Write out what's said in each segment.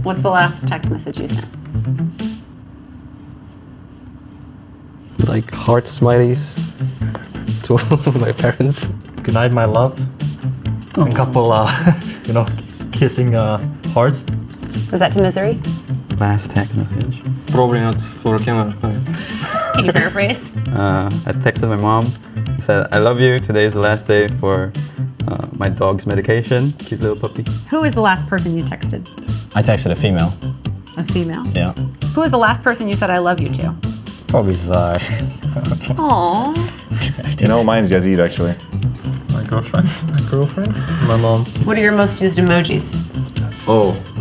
What's the last text message you sent? Like heart smileys to my parents. Good night, my love. And couple, kissing hearts. Was that to Misery? Last text message. Probably not for camera. Can you paraphrase? I texted my mom. Said, I love you. Today is the last day for my dog's medication. Cute little puppy. Who was the last person you texted? I texted a female. A female? Yeah. Who was the last person you said I love you to? Probably Zai. Aww. You know, mine's Yazid, actually. My girlfriend. My mom. What are your most used emojis?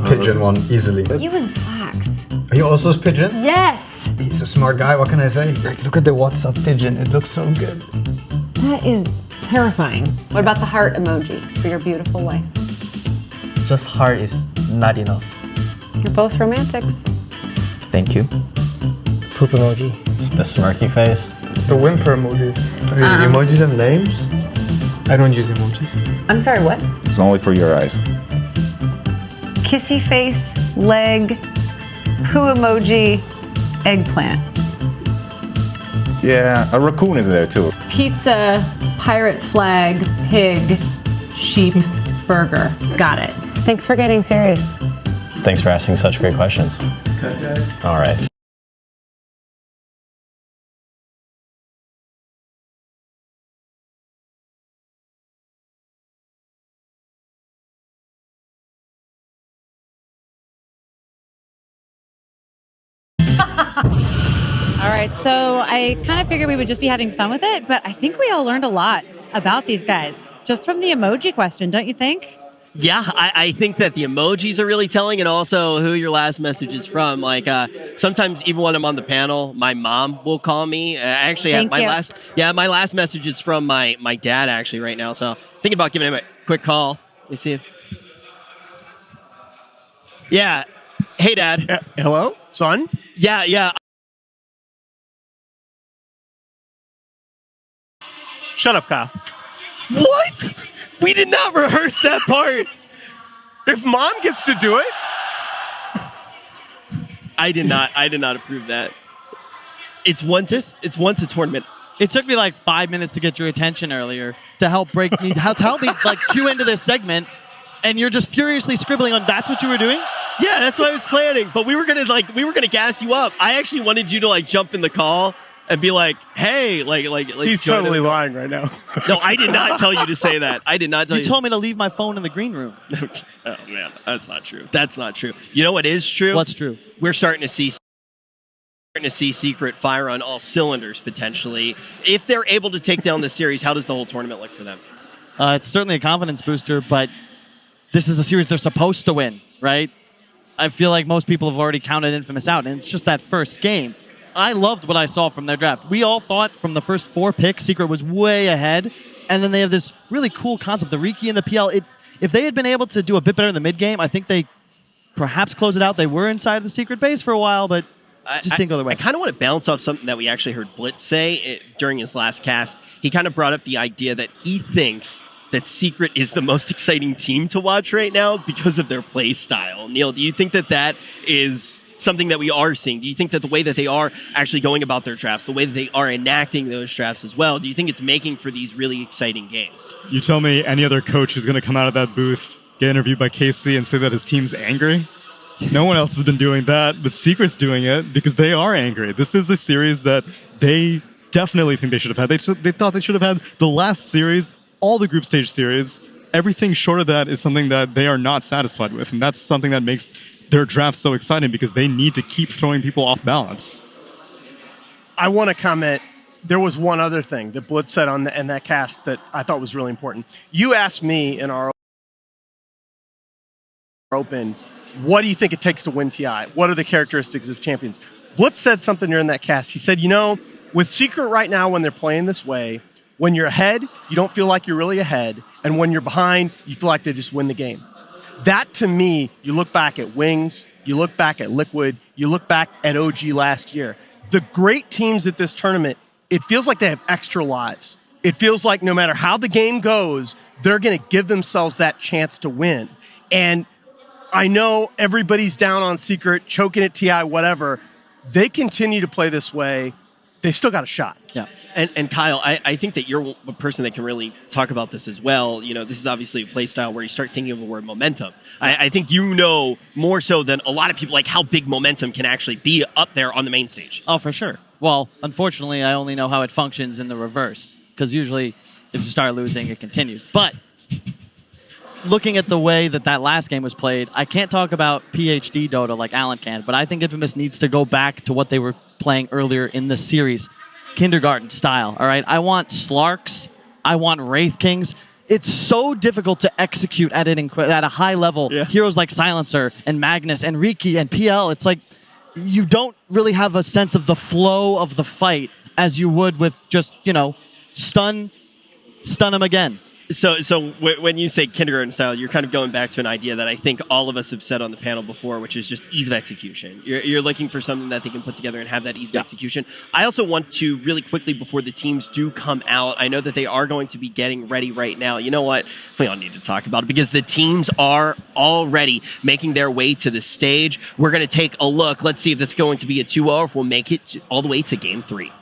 Pigeon one, easily. You in slacks. Are you also pigeon? Yes! He's a smart guy, what can I say? Like, look at the WhatsApp pigeon, it looks so good. That is terrifying. What about the heart emoji for your beautiful wife? Just heart is not enough. You're both romantics. Thank you. Poop emoji. The smirky face. The whimper emoji. Emojis have names? I don't use emojis. I'm sorry, what? It's only for your eyes. Kissy face, leg, poo emoji, eggplant. Yeah, a raccoon is there too. Pizza, pirate flag, pig, sheep, burger. Got it. Thanks for getting serious. Thanks for asking such great questions. All right. All right, so I kind of figured we would just be having fun with it, but I think we all learned a lot about these guys just from the emoji question, don't you think? Yeah, I think that the emojis are really telling, and also who your last message is from. Like sometimes even when I'm on the panel, my mom will call me. I actually have my last message is from my dad actually right now. So thinking about giving him a quick call. Let me see if. Yeah. Hey, Dad. Hello, son? Yeah. Shut up, Kyle. What? We did not rehearse that part. If mom gets to do it, I did not approve that. It's once a tournament. It took me like 5 minutes to get your attention earlier to help break me, to help me like cue into this segment, and you're just furiously scribbling on. That's what you were doing? Yeah, that's what I was planning. But we were gonna gas you up. I actually wanted you to like jump in the call and be like, hey, like he's totally lying right now. No, I did not tell you to say that. I did not tell you. You told me to leave my phone in the green room. Oh man, that's not true. That's not true. You know what is true? What's true? We're starting to see Secret fire on all cylinders potentially. If they're able to take down the series, how does the whole tournament look for them? It's certainly a confidence booster, but this is a series they're supposed to win, right? I feel like most people have already counted Infamous out, and it's just that first game. I loved what I saw from their draft. We all thought from the first 4 picks, Secret was way ahead, and then they have this really cool concept, the Riki and the PL. If they had been able to do a bit better in the mid-game, I think they perhaps close it out. They were inside the Secret base for a while, but just didn't go their way. I kind of want to bounce off something that we actually heard Blitz say during his last cast. He kind of brought up the idea that he thinks that Secret is the most exciting team to watch right now because of their play style. Neil, do you think that is something that we are seeing? Do you think that the way that they are actually going about their drafts, the way that they are enacting those drafts as well, do you think it's making for these really exciting games? You tell me any other coach is going to come out of that booth, get interviewed by KC, and say that his team's angry? No one else has been doing that, but Secret's doing it because they are angry. This is a series that they definitely think they should have had. They thought they should have had the last series, all the group stage series. Everything short of that is something that they are not satisfied with, and that's something that makes their draft so exciting because they need to keep throwing people off balance. I want to comment. There was one other thing that Blitz said in that cast that I thought was really important. You asked me in our open, what do you think it takes to win TI? What are the characteristics of champions? Blitz said something during that cast. He said, with Secret right now, when they're playing this way, when you're ahead, you don't feel like you're really ahead. And when you're behind, you feel like they just win the game. That, to me, you look back at Wings, you look back at Liquid, you look back at OG last year. The great teams at this tournament, it feels like they have extra lives. It feels like no matter how the game goes, they're going to give themselves that chance to win. And I know everybody's down on Secret, choking at TI, whatever. They continue to play this way. They still got a shot. Yeah. And Kyle, I think that you're a person that can really talk about this as well. You know, this is obviously a play style where you start thinking of the word momentum. I think you know more so than a lot of people like how big momentum can actually be up there on the main stage. Oh, for sure. Well, unfortunately, I only know how it functions in the reverse, because usually if you start losing, it continues. But looking at the way that last game was played, I can't talk about PhD Dota like Alan can, but I think Infamous needs to go back to what they were playing earlier in the series, kindergarten style, all right? I want Slarks. I want Wraith Kings. It's so difficult to execute at a high level. Yeah. Heroes like Silencer and Magnus and Riki and PL, it's like you don't really have a sense of the flow of the fight as you would with just, stun them again. So when you say kindergarten style, you're kind of going back to an idea that I think all of us have said on the panel before, which is just ease of execution. You're looking for something that they can put together and have that ease of execution. I also want to really quickly, before the teams do come out, I know that they are going to be getting ready right now. You know what? We all need to talk about it because the teams are already making their way to the stage. We're going to take a look. Let's see if this is going to be a 2-0 or if we'll make it all the way to Game 3.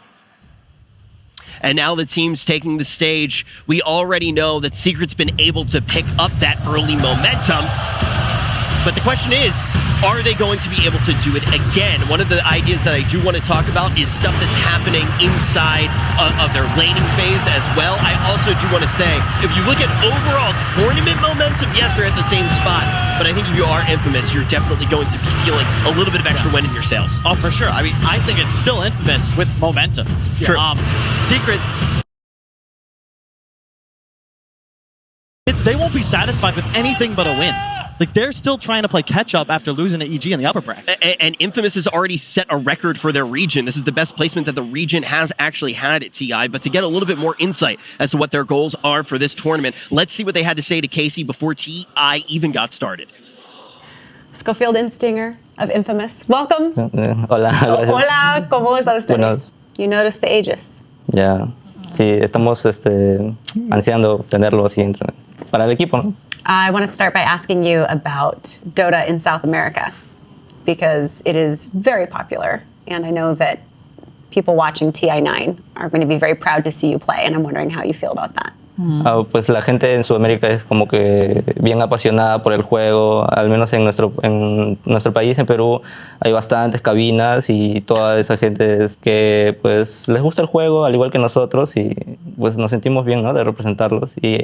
And now the team's taking the stage. We already know that Secret's been able to pick up that early momentum. But the question is, are they going to be able to do it again? One of the ideas that I do want to talk about is stuff that's happening inside of their laning phase as well. I also do want to say, if you look at overall tournament momentum, yes, they're at the same spot. But I think if you are Infamous, you're definitely going to be feeling a little bit of extra wind in your sails. Oh, for sure. I mean, I think it's still Infamous with momentum. True. Secret, they won't be satisfied with anything but a win. Like, they're still trying to play catch-up after losing to EG in the upper bracket. And Infamous has already set a record for their region. This is the best placement that the region has actually had at TI. But to get a little bit more insight as to what their goals are for this tournament, let's see what they had to say to Casey before TI even got started. Schofield and Stinger of Infamous. Welcome. Hola. Hola, ¿cómo está ustedes? Buenos. You noticed the Aegis. Ya. Sí, estamos ansiando tenerlo así para el equipo, ¿no? I want to start by asking you about Dota in South America, because it is very popular, and I know that people watching TI9 are going to be very proud to see you play, and I'm wondering how you feel about that. Pues la gente en Sudamérica es como que bien apasionada por el juego, al menos en nuestro país, en Perú, hay bastantes cabinas y toda esa gente es que pues les gusta el juego, al igual que nosotros, y pues nos sentimos bien, ¿no?, de representarlos y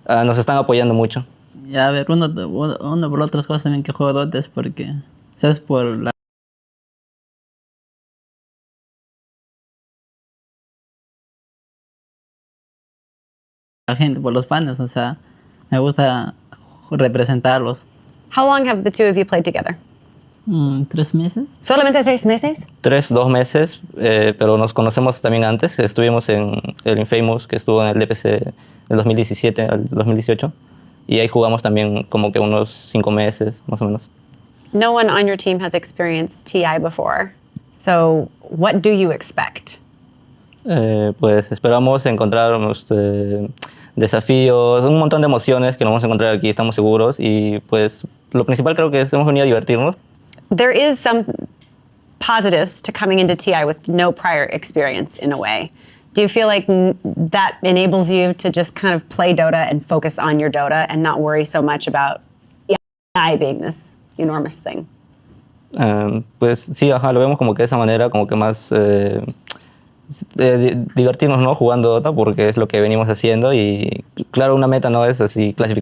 nos están apoyando mucho. Y a ver, uno por otras cosas también que juego Dota es porque, ¿sabes? Por la gente, por los fans, o sea, me gusta representarlos. How long have the two of you played together? 3 meses. ¿Solamente 3 meses? 2 meses, pero nos conocemos también antes. Estuvimos en el Infamous, que estuvo en el DPC del 2017 al 2018. Y ahí jugamos también como que unos 5 meses, más o menos. No one on your team has experienced TI before. So what do you expect? Pues esperamos encontrar desafíos, un montón de emociones que nos vamos a encontrar aquí, estamos seguros. Y pues lo principal creo que es hemos venido a divertirnos. There is some positives to coming into TI with no prior experience in a way. Do you feel like that enables you to just kind of play Dota and focus on your Dota and not worry so much about TI being this enormous thing? Pues sí, lo vemos como que de esa manera, como que más divertirnos, ¿no?, jugando Dota, porque es lo que venimos haciendo y claro, una meta no es así clasificar.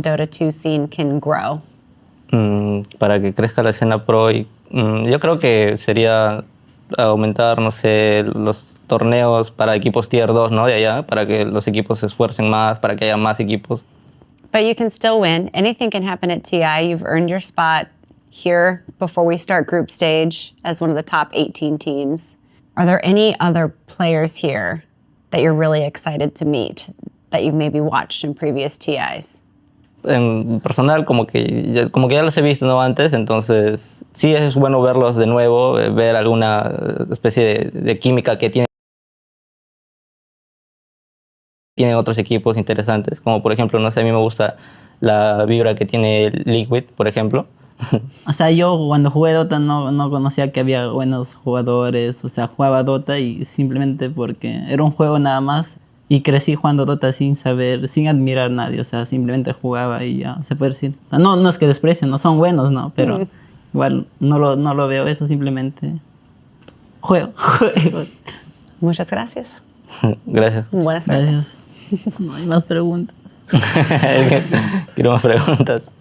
Dota 2 scene can grow? Para que crezca la escena pro, y yo creo que sería aumentar, no sé, los torneos para equipos tier 2, ¿no?, de allá, para que los equipos se esfuercen más, para que haya más equipos. But you can still win. Anything can happen at TI. You've earned your spot here before we start group stage as one of the top 18 teams. Are there any other players here that you're really excited to meet that you've maybe watched in previous TIs? En personal, como que ya los he visto, ¿no? Antes, entonces sí es bueno verlos de nuevo, ver alguna especie de química que tienen otros equipos interesantes, como por ejemplo, no sé, a mí me gusta la vibra que tiene Liquid, por ejemplo. O sea, yo cuando jugué Dota no conocía que había buenos jugadores, o sea, jugaba Dota y simplemente porque era un juego nada más y crecí jugando Dota sin saber, sin admirar a nadie, o sea, simplemente jugaba y ya, se puede decir. O sea, no es que desprecio, no son buenos, ¿no? Pero igual no lo veo eso, simplemente juego. Muchas gracias. Gracias. Buenas suerte. Gracias. No hay más preguntas. Quiero más preguntas.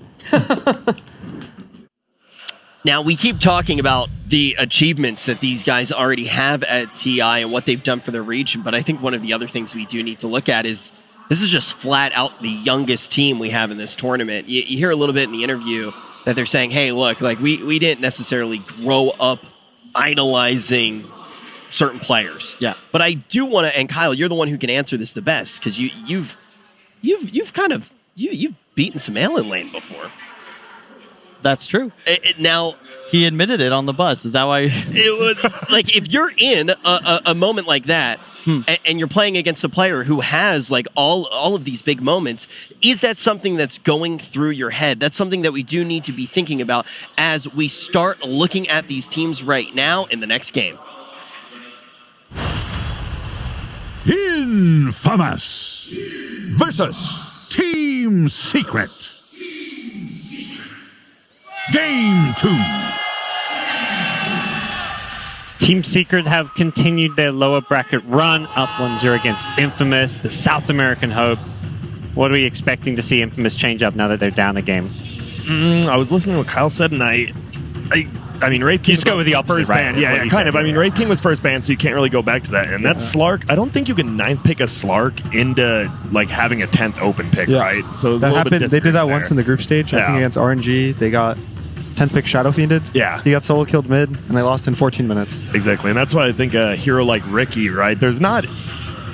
Now, we keep talking about the achievements that these guys already have at TI and what they've done for their region, but I think one of the other things we do need to look at is this is just flat out the youngest team we have in this tournament. You hear a little bit in the interview that they're saying, hey, look, like we didn't necessarily grow up idolizing certain players. Yeah. But I do want to, and Kyle, you're the one who can answer this the best because you've beaten some Alien Lane before. That's true. Now he admitted it on the bus. Is that why? It was like if you're in a moment like that, and you're playing against a player who has like all of these big moments, is that something that's going through your head? That's something that we do need to be thinking about as we start looking at these teams right now in the next game. Infamous versus Team Secret. Game 2. Team Secret have continued their lower bracket run, up 1-0 against Infamous, the South American hope. What are we expecting to see Infamous change up now that they're down a game? I was listening to what Kyle said, and I mean, Wraith King. You just go with the opposite, first right? ban. Yeah, kind of. I mean, Wraith King was first ban, so you can't really go back to that. And that Slark, I don't think you can ninth pick a Slark into like having a 10th open pick, right? So that happened. They did that once in the group stage. I think against RNG, they got 10th pick Shadow Fiended. Yeah. He got solo killed mid, and they lost in 14 minutes. Exactly, and that's why I think a hero like Ricky, right? There's not.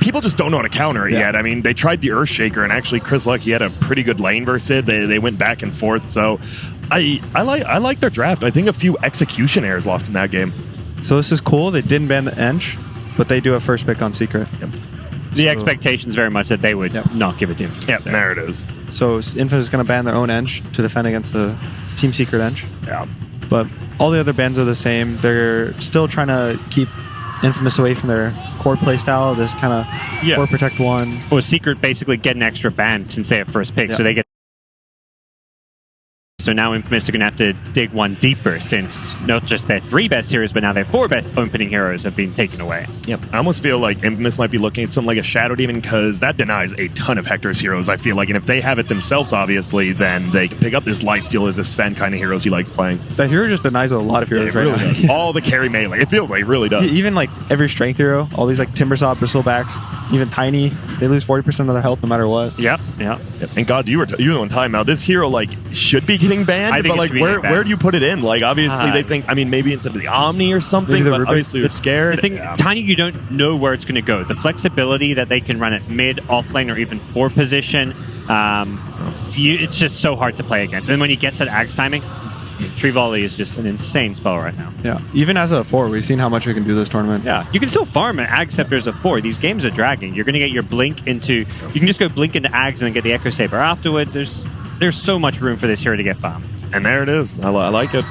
People just don't know how to counter it yet. I mean, they tried the Earthshaker, and actually Chris Luck, he had a pretty good lane versus it. They went back and forth, so I like their draft. I think a few execution errors lost in that game. So this is cool. They didn't ban the Ench, but they do a first pick on Secret. The expectation is very much that they would not give it to Infamous. Yeah, there it is. So Infamous is going to ban their own Ench to defend against the Team Secret Ench. Yeah. But all the other bans are the same. They're still trying to keep Infamous away from their core playstyle, this kind of core protect one. Or Secret basically get an extra ban since they have first pick, so they get. So now Infamous are going to have to dig one deeper since not just their 3 best heroes, but now their 4 best opening heroes have been taken away. Yep. I almost feel like Infamous might be looking at something like a Shadow Demon because that denies a ton of Hector's heroes, I feel like. And if they have it themselves, obviously, then they can pick up this lifesteal or this Sven kind of heroes he likes playing. That hero just denies a lot of heroes it really now. does. All the carry melee. It feels like it really does. Even like every strength hero, all these like Timbersaw, Bristlebacks, even Tiny, they lose 40% of their health no matter what. Yep. And God, you were on time now. This hero like should be getting banned, but like where do you put it in? Like obviously they think, I mean, maybe instead of the Omni or something, but obviously you're scared. The thing, Tiny, you don't know where it's going to go. The flexibility that they can run it mid, offlane, or even 4 position, it's just so hard to play against. And when he gets that Axe timing, Tree Volley is just an insane spell right now. Yeah, even as a 4, we've seen how much we can do this tournament. Yeah, you can still farm an Ag Scepter as a 4. These games are dragging. You're going to get your Blink into... You can just go Blink into Ags and then get the Echo Saber afterwards. There's so much room for this hero to get farmed. And there it is. I like it.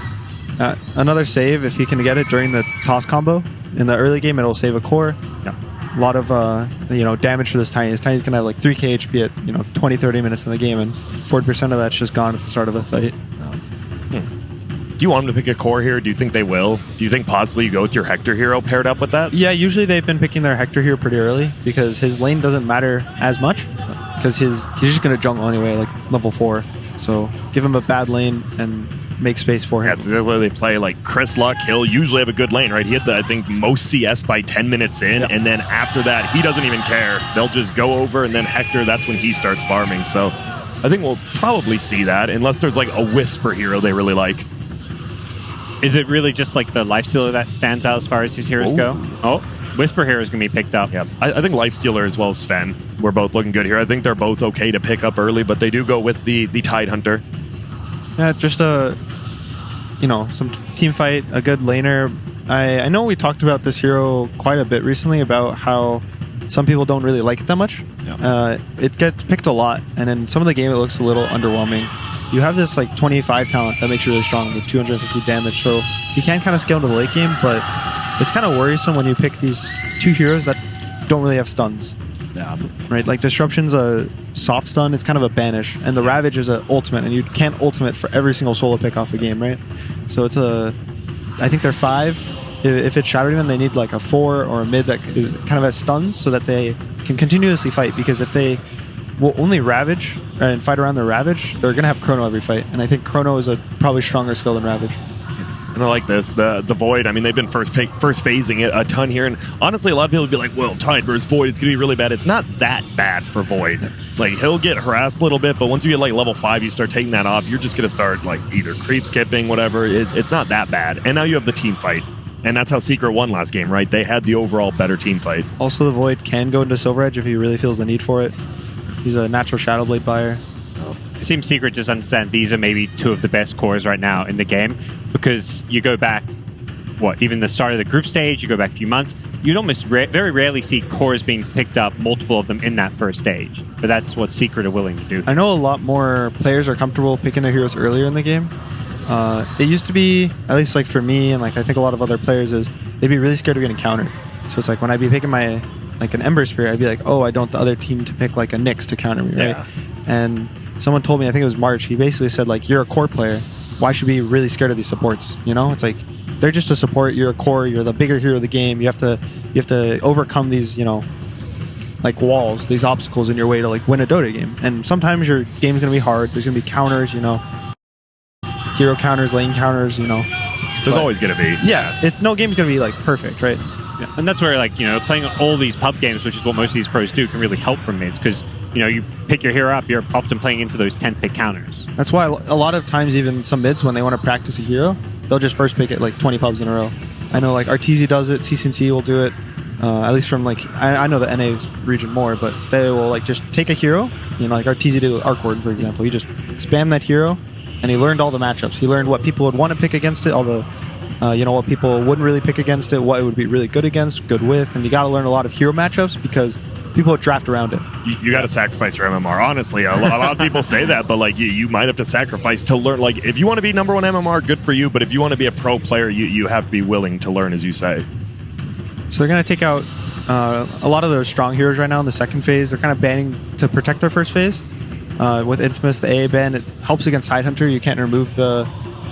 Another save, if he can get it during the toss combo. In the early game, it'll save a core. Yeah. A lot of damage for this Tiny. This Tiny's going to have like 3k HP at 20, 30 minutes in the game, and 40% of that's just gone at the start of the fight. Do you want them to pick a core here? Do you think they will? Do you think possibly you go with your Hector hero paired up with that? Yeah, usually they've been picking their Hector hero pretty early because his lane doesn't matter as much because he's just going to jungle anyway, like level 4. So give him a bad lane and make space for him. Yeah, where they play like Chris Luck. He'll usually have a good lane, right? He had I think most CS by 10 minutes in, and then after that, he doesn't even care. They'll just go over, and then Hector, that's when he starts farming. So I think we'll probably see that, unless there's like a Whisper hero they really like. Is it really just like the lifestealer that stands out as far as his heroes go? Oh. Whisper here is going to be picked up. Yeah, I think Lifestealer as well as Sven were both looking good here. I think they're both okay to pick up early, but they do go with the Tide Hunter. Yeah, just some team fight, a good laner. I know we talked about this hero quite a bit recently about how some people don't really like it that much. Yeah. It gets picked a lot, and in some of the game it looks a little underwhelming. You have this like 25 talent that makes you really strong with 250 damage, so you can kind of scale to the late game, but it's kind of worrisome when you pick these two heroes that don't really have stuns. Yeah. Right? Like Disruption's a soft stun, it's kind of a banish, and the Ravage is an ultimate, and you can't ultimate for every single solo pick off a game, right? So I think they're 5. If it's Shadow Demon, they need like a 4 or a mid that kind of has stuns so that they can continuously fight, because if they will only Ravage and fight around their Ravage, they're going to have Chrono every fight, and I think Chrono is a probably stronger skill than Ravage. And I like this. The Void, I mean, they've been first phasing it a ton here. And honestly, a lot of people would be like, well, Tide versus Void, it's going to be really bad. It's not that bad for Void. Like, he'll get harassed a little bit, but once you get like level 5, you start taking that off, you're just going to start like either creep skipping, whatever. It's not that bad. And now you have the team fight. And that's how Secret won last game, right? They had the overall better team fight. Also, the Void can go into Silver Edge if he really feels the need for it. He's a natural Shadow Blade buyer. It seems Secret just understand these are maybe 2 of the best cores right now in the game, because you go back, even the start of the group stage, you go back a few months, you'd almost very rarely see cores being picked up, multiple of them in that first stage. But that's what Secret are willing to do. I know a lot more players are comfortable picking their heroes earlier in the game. It used to be, at least like for me and like I think a lot of other players, is they'd be really scared of getting countered. So it's like when I'd be picking my like an Ember Spear, I'd be like, oh, I don't want the other team to pick like a Nyx to counter me, right? Yeah. And someone told me, I think it was March, he basically said like, you're a core player, why should we be really scared of these supports? You know, it's like they're just a support, you're a core, you're the bigger hero of the game, you have to overcome these, like walls, these obstacles in your way to like win a Dota game. And sometimes your game's gonna be hard, there's gonna be counters, hero counters, lane counters, There's always gonna be. Yeah, no game's gonna be like perfect, right? Yeah. And that's where playing all these pub games, which is what most of these pros do, can really help from mids, because you pick your hero up, you're often playing into those 10 pick counters. That's why a lot of times even some mids, when they want to practice a hero, they'll just first pick it like 20 pubs in a row. I know like Arteezy does it, CCNC will do it, at least from like, I know the NA region more, but they will like just take a hero, like Arteezy did with Arkward, for example. You just spam that hero, and he learned all the matchups. He learned what people would want to pick against it, all the what people wouldn't really pick against it, what it would be really good against, good with, and you got to learn a lot of hero matchups because people would draft around it. You got to sacrifice your MMR. Honestly, a lot of people say that, but like you might have to sacrifice to learn. Like if you want to be number 1 MMR, good for you. But if you want to be a pro player, you have to be willing to learn, as you say. So they're going to take out a lot of those strong heroes right now in the second phase. They're kind of banning to protect their first phase. With Infamous, the AA ban, it helps against Tidehunter. You can't remove the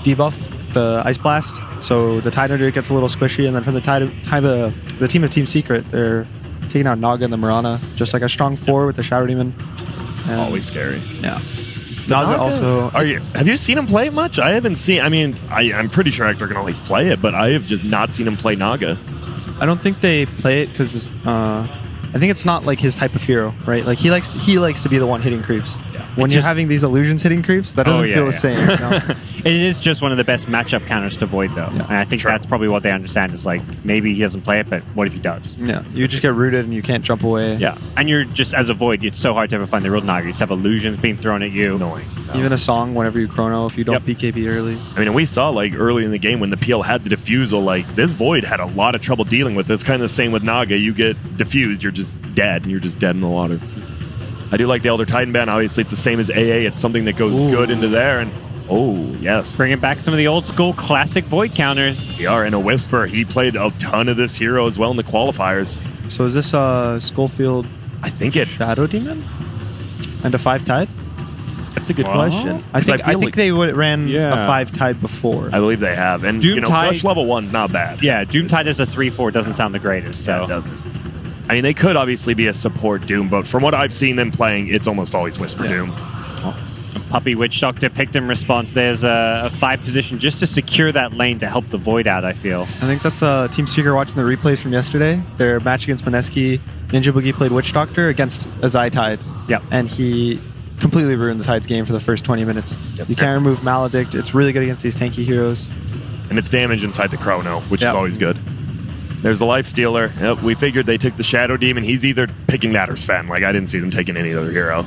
debuff, the Ice Blast. So the Tidehunter gets a little squishy, and then from the team of Team Secret, they're taking out Naga and the Mirana, just like a strong 4 with the Shadow Demon. And always scary. Yeah. Naga also. Have you seen him play it much? I haven't seen. I mean, I'm pretty sure Hector can always play it, but I have just not seen him play Naga. I don't think they play it because I think it's not like his type of hero, right? Like he likes to be the one hitting creeps. Yeah. When you're having these illusions hitting creeps, that doesn't feel the same. It is just one of the best matchup counters to Void, though. Yeah. And I think that's probably what they understand is like, maybe he doesn't play it, but what if he does? Yeah, you just get rooted and you can't jump away. Yeah, and you're just, as a Void, it's so hard to ever find the real Naga. You just have illusions being thrown at you. Annoying. Even a song whenever you chrono, if you don't BKB early. I mean, and we saw like early in the game when the PL had the diffusal, like this Void had a lot of trouble dealing with it. It's kind of the same with Naga. You get diffused, you're just dead, and you're just dead in the water. I do like the Elder Titan ban. Obviously, it's the same as AA. It's something that goes good into there. And yes. Bringing back some of the old school classic Void counters. We are. And a Whisper, he played a ton of this hero as well in the qualifiers. So is this Skullfield? I think it. Shadow Demon? And a 5 Tide? That's a good question. I think like they ran a 5 Tide before. I believe they have. And Doom Tide, Rush level 1's not bad. Yeah, Doom Tide as a 3-4 doesn't sound the greatest. So. Yeah, it doesn't. I mean, they could obviously be a support Doom, but from what I've seen them playing, it's almost always Whisper Doom. Puppy Witch Doctor picked in response. There's a 5 position just to secure that lane to help the Void out, I feel. I think that's Team Secret watching the replays from yesterday. Their match against Mineski. Ninja Boogie played Witch Doctor against Azai Tide. Yep. And he completely ruined the Tide's game for the first 20 minutes. Yep. You can't remove Maledict. It's really good against these tanky heroes. And it's damage inside the Chrono, which is always good. There's the Life Stealer. Yep, we figured they took the Shadow Demon. He's either picking that or Sven. Like, I didn't see them taking any other hero.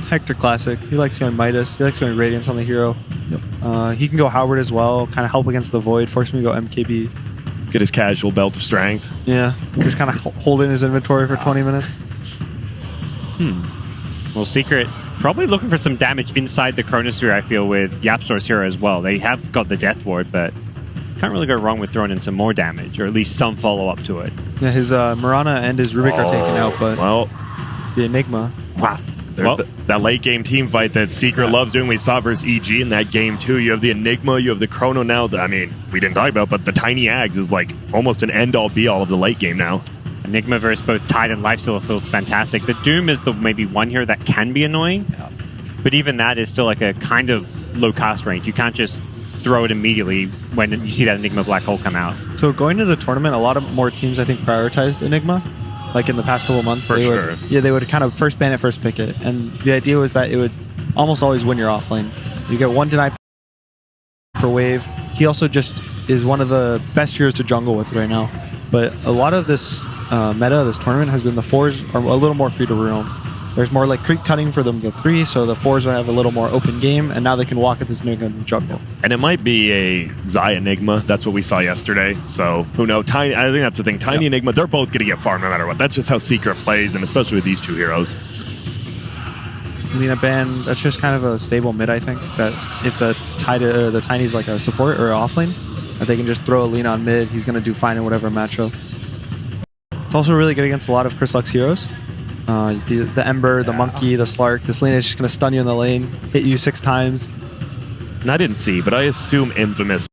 Hector classic. He likes going Midas. He likes going Radiance on the hero. Yep. He can go Howard as well. Kind of help against the Void. Force me to go MKB. Get his casual Belt of Strength. Yeah. Just kind of hold in his inventory for 20 minutes. Well, Secret probably looking for some damage inside the Chronosphere, I feel, with Yapsor's hero as well. They have got the Death Ward, but can't really go wrong with throwing in some more damage, or at least some follow-up to it. Yeah, his Mirana and his Rubik are taken out, but the Enigma. Wow. There's that late game team fight that Secret loves doing. We saw versus EG in that game too. You have the Enigma, you have the Chrono now. I mean, we didn't talk about, but the Tiny Ags is like almost an end-all be-all of the late game now. Enigma versus both Tide and Lifestealer feels fantastic. The Doom is the maybe one here that can be annoying, but even that is still like a kind of low-cost range. You can't just throw it immediately when you see that Enigma Black Hole come out. So going to the tournament, a lot of more teams, I think, prioritized Enigma. Like in the past couple of months, they would kind of first ban it, first pick it. And the idea was that it would almost always win your offlane. You get 1 deny per wave. He also just is one of the best heroes to jungle with right now. But a lot of this meta, this tournament, has been the 4s are a little more free to roam. There's more like creep cutting for them, the 3, so the 4s will have a little more open game, and now they can walk at this Enigma jungle. And it might be a Zai Enigma. That's what we saw yesterday. So who knows? I think that's the thing. Tiny Enigma, they're both going to get farmed no matter what. That's just how Secret plays, and especially with these two heroes. Lina ban, that's just kind of a stable mid, I think. That if the Tiny's like a support or an offlane, that they can just throw a Lina on mid. He's going to do fine in whatever matchup. It's also really good against a lot of Chris Luck's heroes. The Ember, the Monkey, the Slark. This Lina is just going to stun you in the lane, hit you 6 times. And I didn't see, but I assume Infamous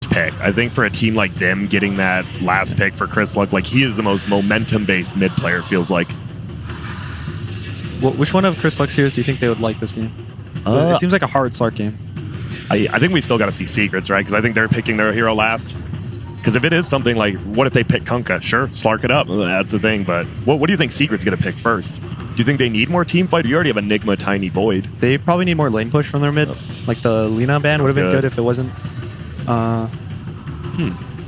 pick. I think for a team like them, getting that last pick for Chris Luck, like he is the most momentum-based mid player, it feels like. Which one of Chris Luck's heroes do you think they would like this game? It seems like a hard Slark game. I think we still got to see Secrets, right? Because I think they're picking their hero last. Because if it is something like, what if they pick Kunkka? Sure, Slark it up. That's the thing. But what do you think Secret's going to pick first? Do you think they need more team fight? You already have Enigma, Tiny, Void. They probably need more lane push from their mid. Like the Lina ban would have been good if it wasn't.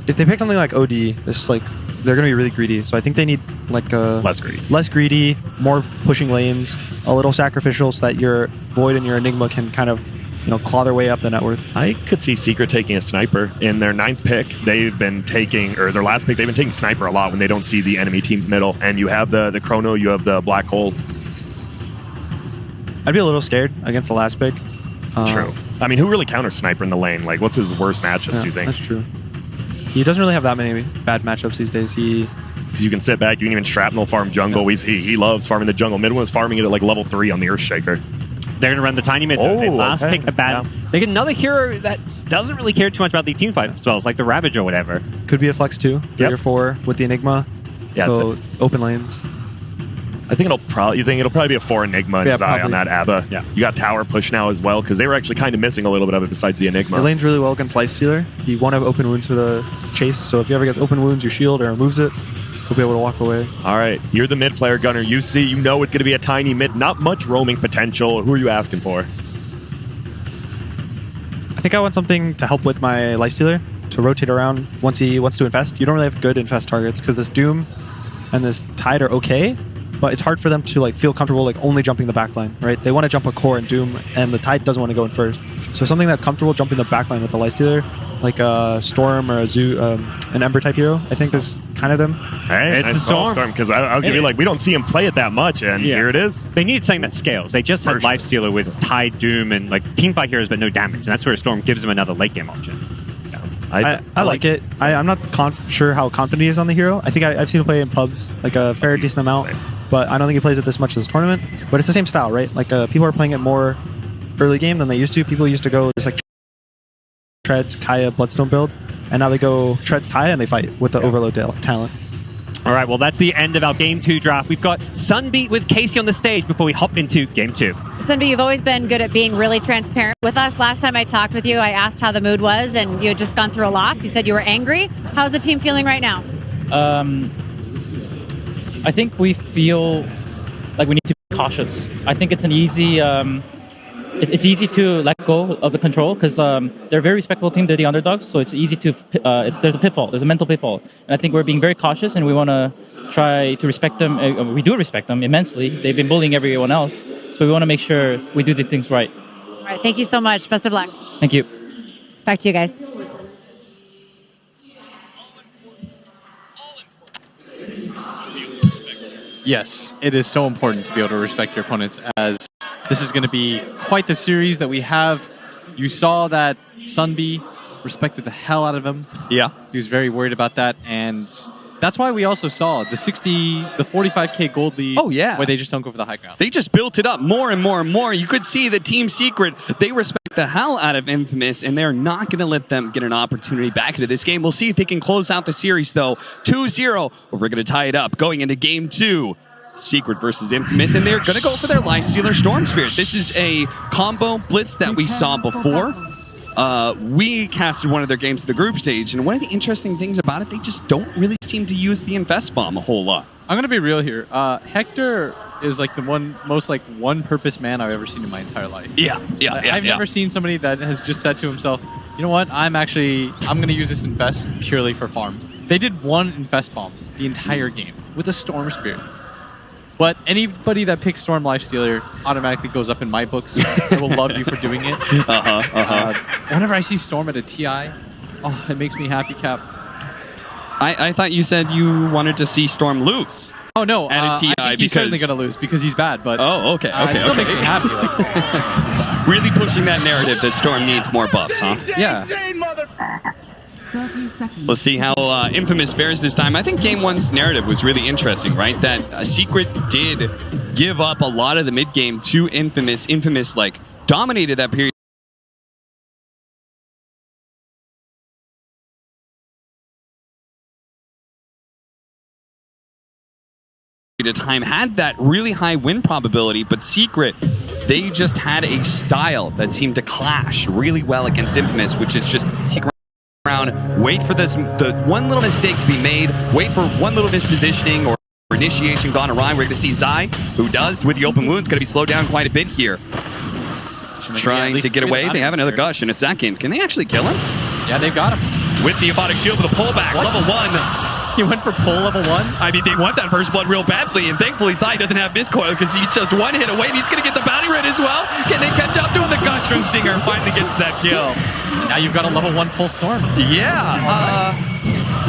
If they pick something like OD, it's like they're going to be really greedy. So I think they need like less greedy, more pushing lanes, a little sacrificial so that your Void and your Enigma can kind of claw their way up the net worth. I could see Secret taking a Sniper. In their 9th pick, they've been taking, or their last pick, they've been taking Sniper a lot when they don't see the enemy team's middle. And you have the Chrono, you have the Black Hole. I'd be a little scared against the last pick. True. I mean, who really counters Sniper in the lane? Like, what's his worst matchups, you think? That's true. He doesn't really have that many bad matchups these days. Because you can sit back, you can even Shrapnel farm jungle. He loves farming the jungle. Midwin was farming it at like level 3 on the Earthshaker. They're going to run the Tiny mid. Last pick a bad. They get another hero that doesn't really care too much about the team fight spells, like the Ravage or whatever. Could be a flex 2, 3 or 4 with the Enigma. Yeah, so open lanes. I think it'll probably be a 4 Enigma and Zai on that Abba. Yeah. You got Tower push now as well, because they were actually kind of missing a little bit of it besides the Enigma. It lanes really well against Lifestealer. He won't have open wounds for the chase, so if he ever gets open wounds, your shield or removes it, he'll be able to walk away. All right, you're the mid player, Gunner. You know it's going to be a Tiny mid, not much roaming potential. Who are you asking for? I think I want something to help with my Lifestealer, to rotate around once he wants to infest. You don't really have good infest targets, because this Doom and this Tide are okay, but it's hard for them to feel comfortable only jumping the backline, right? They want to jump a core and Doom, and the Tide doesn't want to go in first. So something that's comfortable jumping the backline with the Lifestealer, like a Storm or an Ember type hero, I think is kind of them. Hey, it's the Storm. Because I was going to be like, we don't see him play it that much, and here it is. They need something that scales. They just had Lifestealer with Tide, Doom, and team fight heroes, but no damage. And that's where Storm gives them another late game option. I like it. I'm not sure how confident he is on the hero. I think I've seen him play in pubs, a fair decent amount. But I don't think he plays it this much this tournament. But it's the same style, right? People are playing it more early game than they used to. People used to go this Treads, Kaya, Bloodstone build, and now they go Treads, Kaya, and they fight with the Overload talent. All right, well, that's the end of our Game 2 draft. We've got Sunbeat with Casey on the stage before we hop into Game 2. Sunbeat, you've always been good at being really transparent with us. Last time I talked with you, I asked how the mood was, and you had just gone through a loss. You said you were angry. How's the team feeling right now? I think we feel like we need to be cautious. I think it's an easy. It's easy to let go of the control because they're a very respectable team. They're the underdogs, so it's easy to. There's a pitfall. There's a mental pitfall, and I think we're being very cautious, and we want to try to respect them. We do respect them immensely. They've been bullying everyone else, so we want to make sure we do the things right. All right. Thank you so much. Best of luck. Thank you. Back to you guys. Yes, it is so important to be able to respect your opponents, as this is going to be quite the series that we have. You saw that Sunbi respected the hell out of him. Yeah. He was very worried about that, and that's why we also saw the 45k gold lead. Oh, yeah. Where they just don't go for the high ground. They just built it up more and more and more. You could see the Team Secret, they respect the hell out of Infamous, and they're not going to let them get an opportunity back into this game. We'll see if they can close out the series, though. 2-0. We're going to tie it up going into Game 2. Secret versus Infamous, and they're going to go for their Lifestealer Storm Spirit. This is a combo blitz that we saw before. We casted one of their games to the group stage, and one of the interesting things about it, they just don't really seem to use the Infest Bomb a whole lot. I'm going to be real here. Hector is like the most one-purpose man I've ever seen in my entire life. I've never seen somebody that has just said to himself, you know what, I'm going to use this Infest purely for farm. They did one Infest Bomb the entire game with a Storm Spirit. But anybody that picks Storm Lifestealer automatically goes up in my books. I will love you for doing it. Whenever I see Storm at a TI, it makes me happy, Cap. I thought you said you wanted to see Storm lose. Oh, no. At a TI I think he's certainly going to lose because he's bad. But okay. It still makes me happy. Really pushing that narrative that Storm needs more buffs, huh? Yeah. 30 seconds. Let's see how Infamous fares this time. I think Game 1's narrative was really interesting, right? That Secret did give up a lot of the mid-game to Infamous. Infamous, dominated that period of time, had that really high win probability, but Secret, they just had a style that seemed to clash really well against Infamous, which is just around, wait for the one little mistake to be made, wait for one little mispositioning or initiation gone awry. We're going to see Zai, who does with the open wounds, going to be slowed down quite a bit here. Trying to get away. They have another gush in a second. Can they actually kill him? Yeah, they've got him. With the Abiotic Shield with a pullback, level 1. He went for pull level 1? I mean, they want that first blood real badly, and thankfully Zai doesn't have miscoil because he's just one hit away, and he's going to get the bounty red as well. Can they catch up to him? The gush from Stinger finally gets that kill. Now you've got a level 1 pull Storm. Yeah.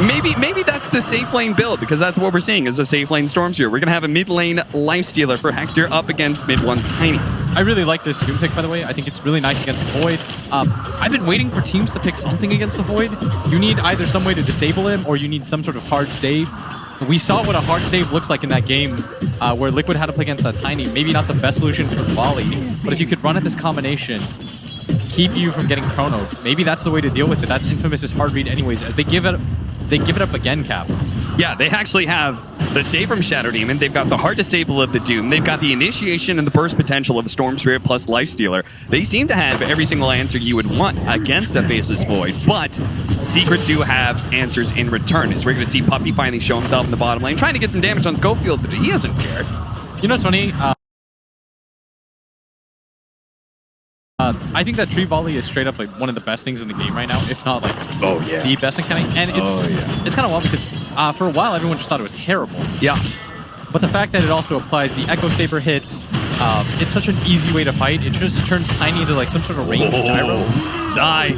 Maybe that's the safe lane build, because that's what we're seeing is a safe lane Storm Spirit. We're going to have a mid lane Lifestealer for Hector up against mid one's Tiny. I really like this Doom pick, by the way. I think it's really nice against the Void. I've been waiting for teams to pick something against the Void. You need either some way to disable him, or you need some sort of hard save. We saw what a hard save looks like in that game where Liquid had to play against that Tiny. Maybe not the best solution for Volley, but if you could run at this combination, keep you from getting chronoed, maybe that's the way to deal with it. That's Infamous's hard read anyways, as they give it up again, Cap. Yeah, they actually have the save from Shadow Demon. They've got the hard disable of the Doom. They've got the initiation and the burst potential of the Storm Spirit plus Lifestealer. They seem to have every single answer you would want against a Faceless Void, but Secret do have answers in return. As we're going to see Puppey finally show himself in the bottom lane, trying to get some damage on Schofield, but he isn't scared. You know what's funny? I think that Tree Volley is straight up one of the best things in the game right now, if not the best mechanic. And it's kind of wild because for a while everyone just thought it was terrible. Yeah. But the fact that it also applies the Echo Saber hits, it's such an easy way to fight. It just turns Tiny into some sort of range gyro. Zai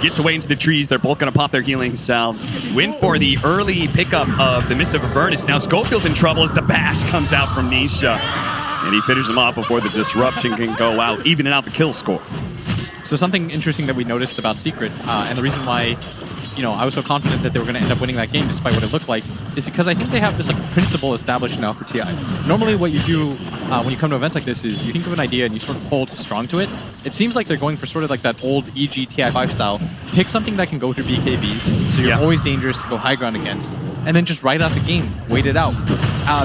gets away into the trees. They're both going to pop their healing salves. Win for the early pickup of the Mist of Avernus. Now Schofield's in trouble as the bash comes out from Nisha. And he finishes him off before the disruption can go out, evening out the kill score. So something interesting that we noticed about Secret, and the reason why I was so confident that they were going to end up winning that game despite what it looked like, is because I think they have this principle established now for TI. Normally what you do when you come to events like this is you think of an idea and you sort of hold strong to it. It seems like they're going for sort of like that old EG TI5 style. Pick something that can go through BKBs, so you're always dangerous to go high ground against, and then just ride out the game, wait it out.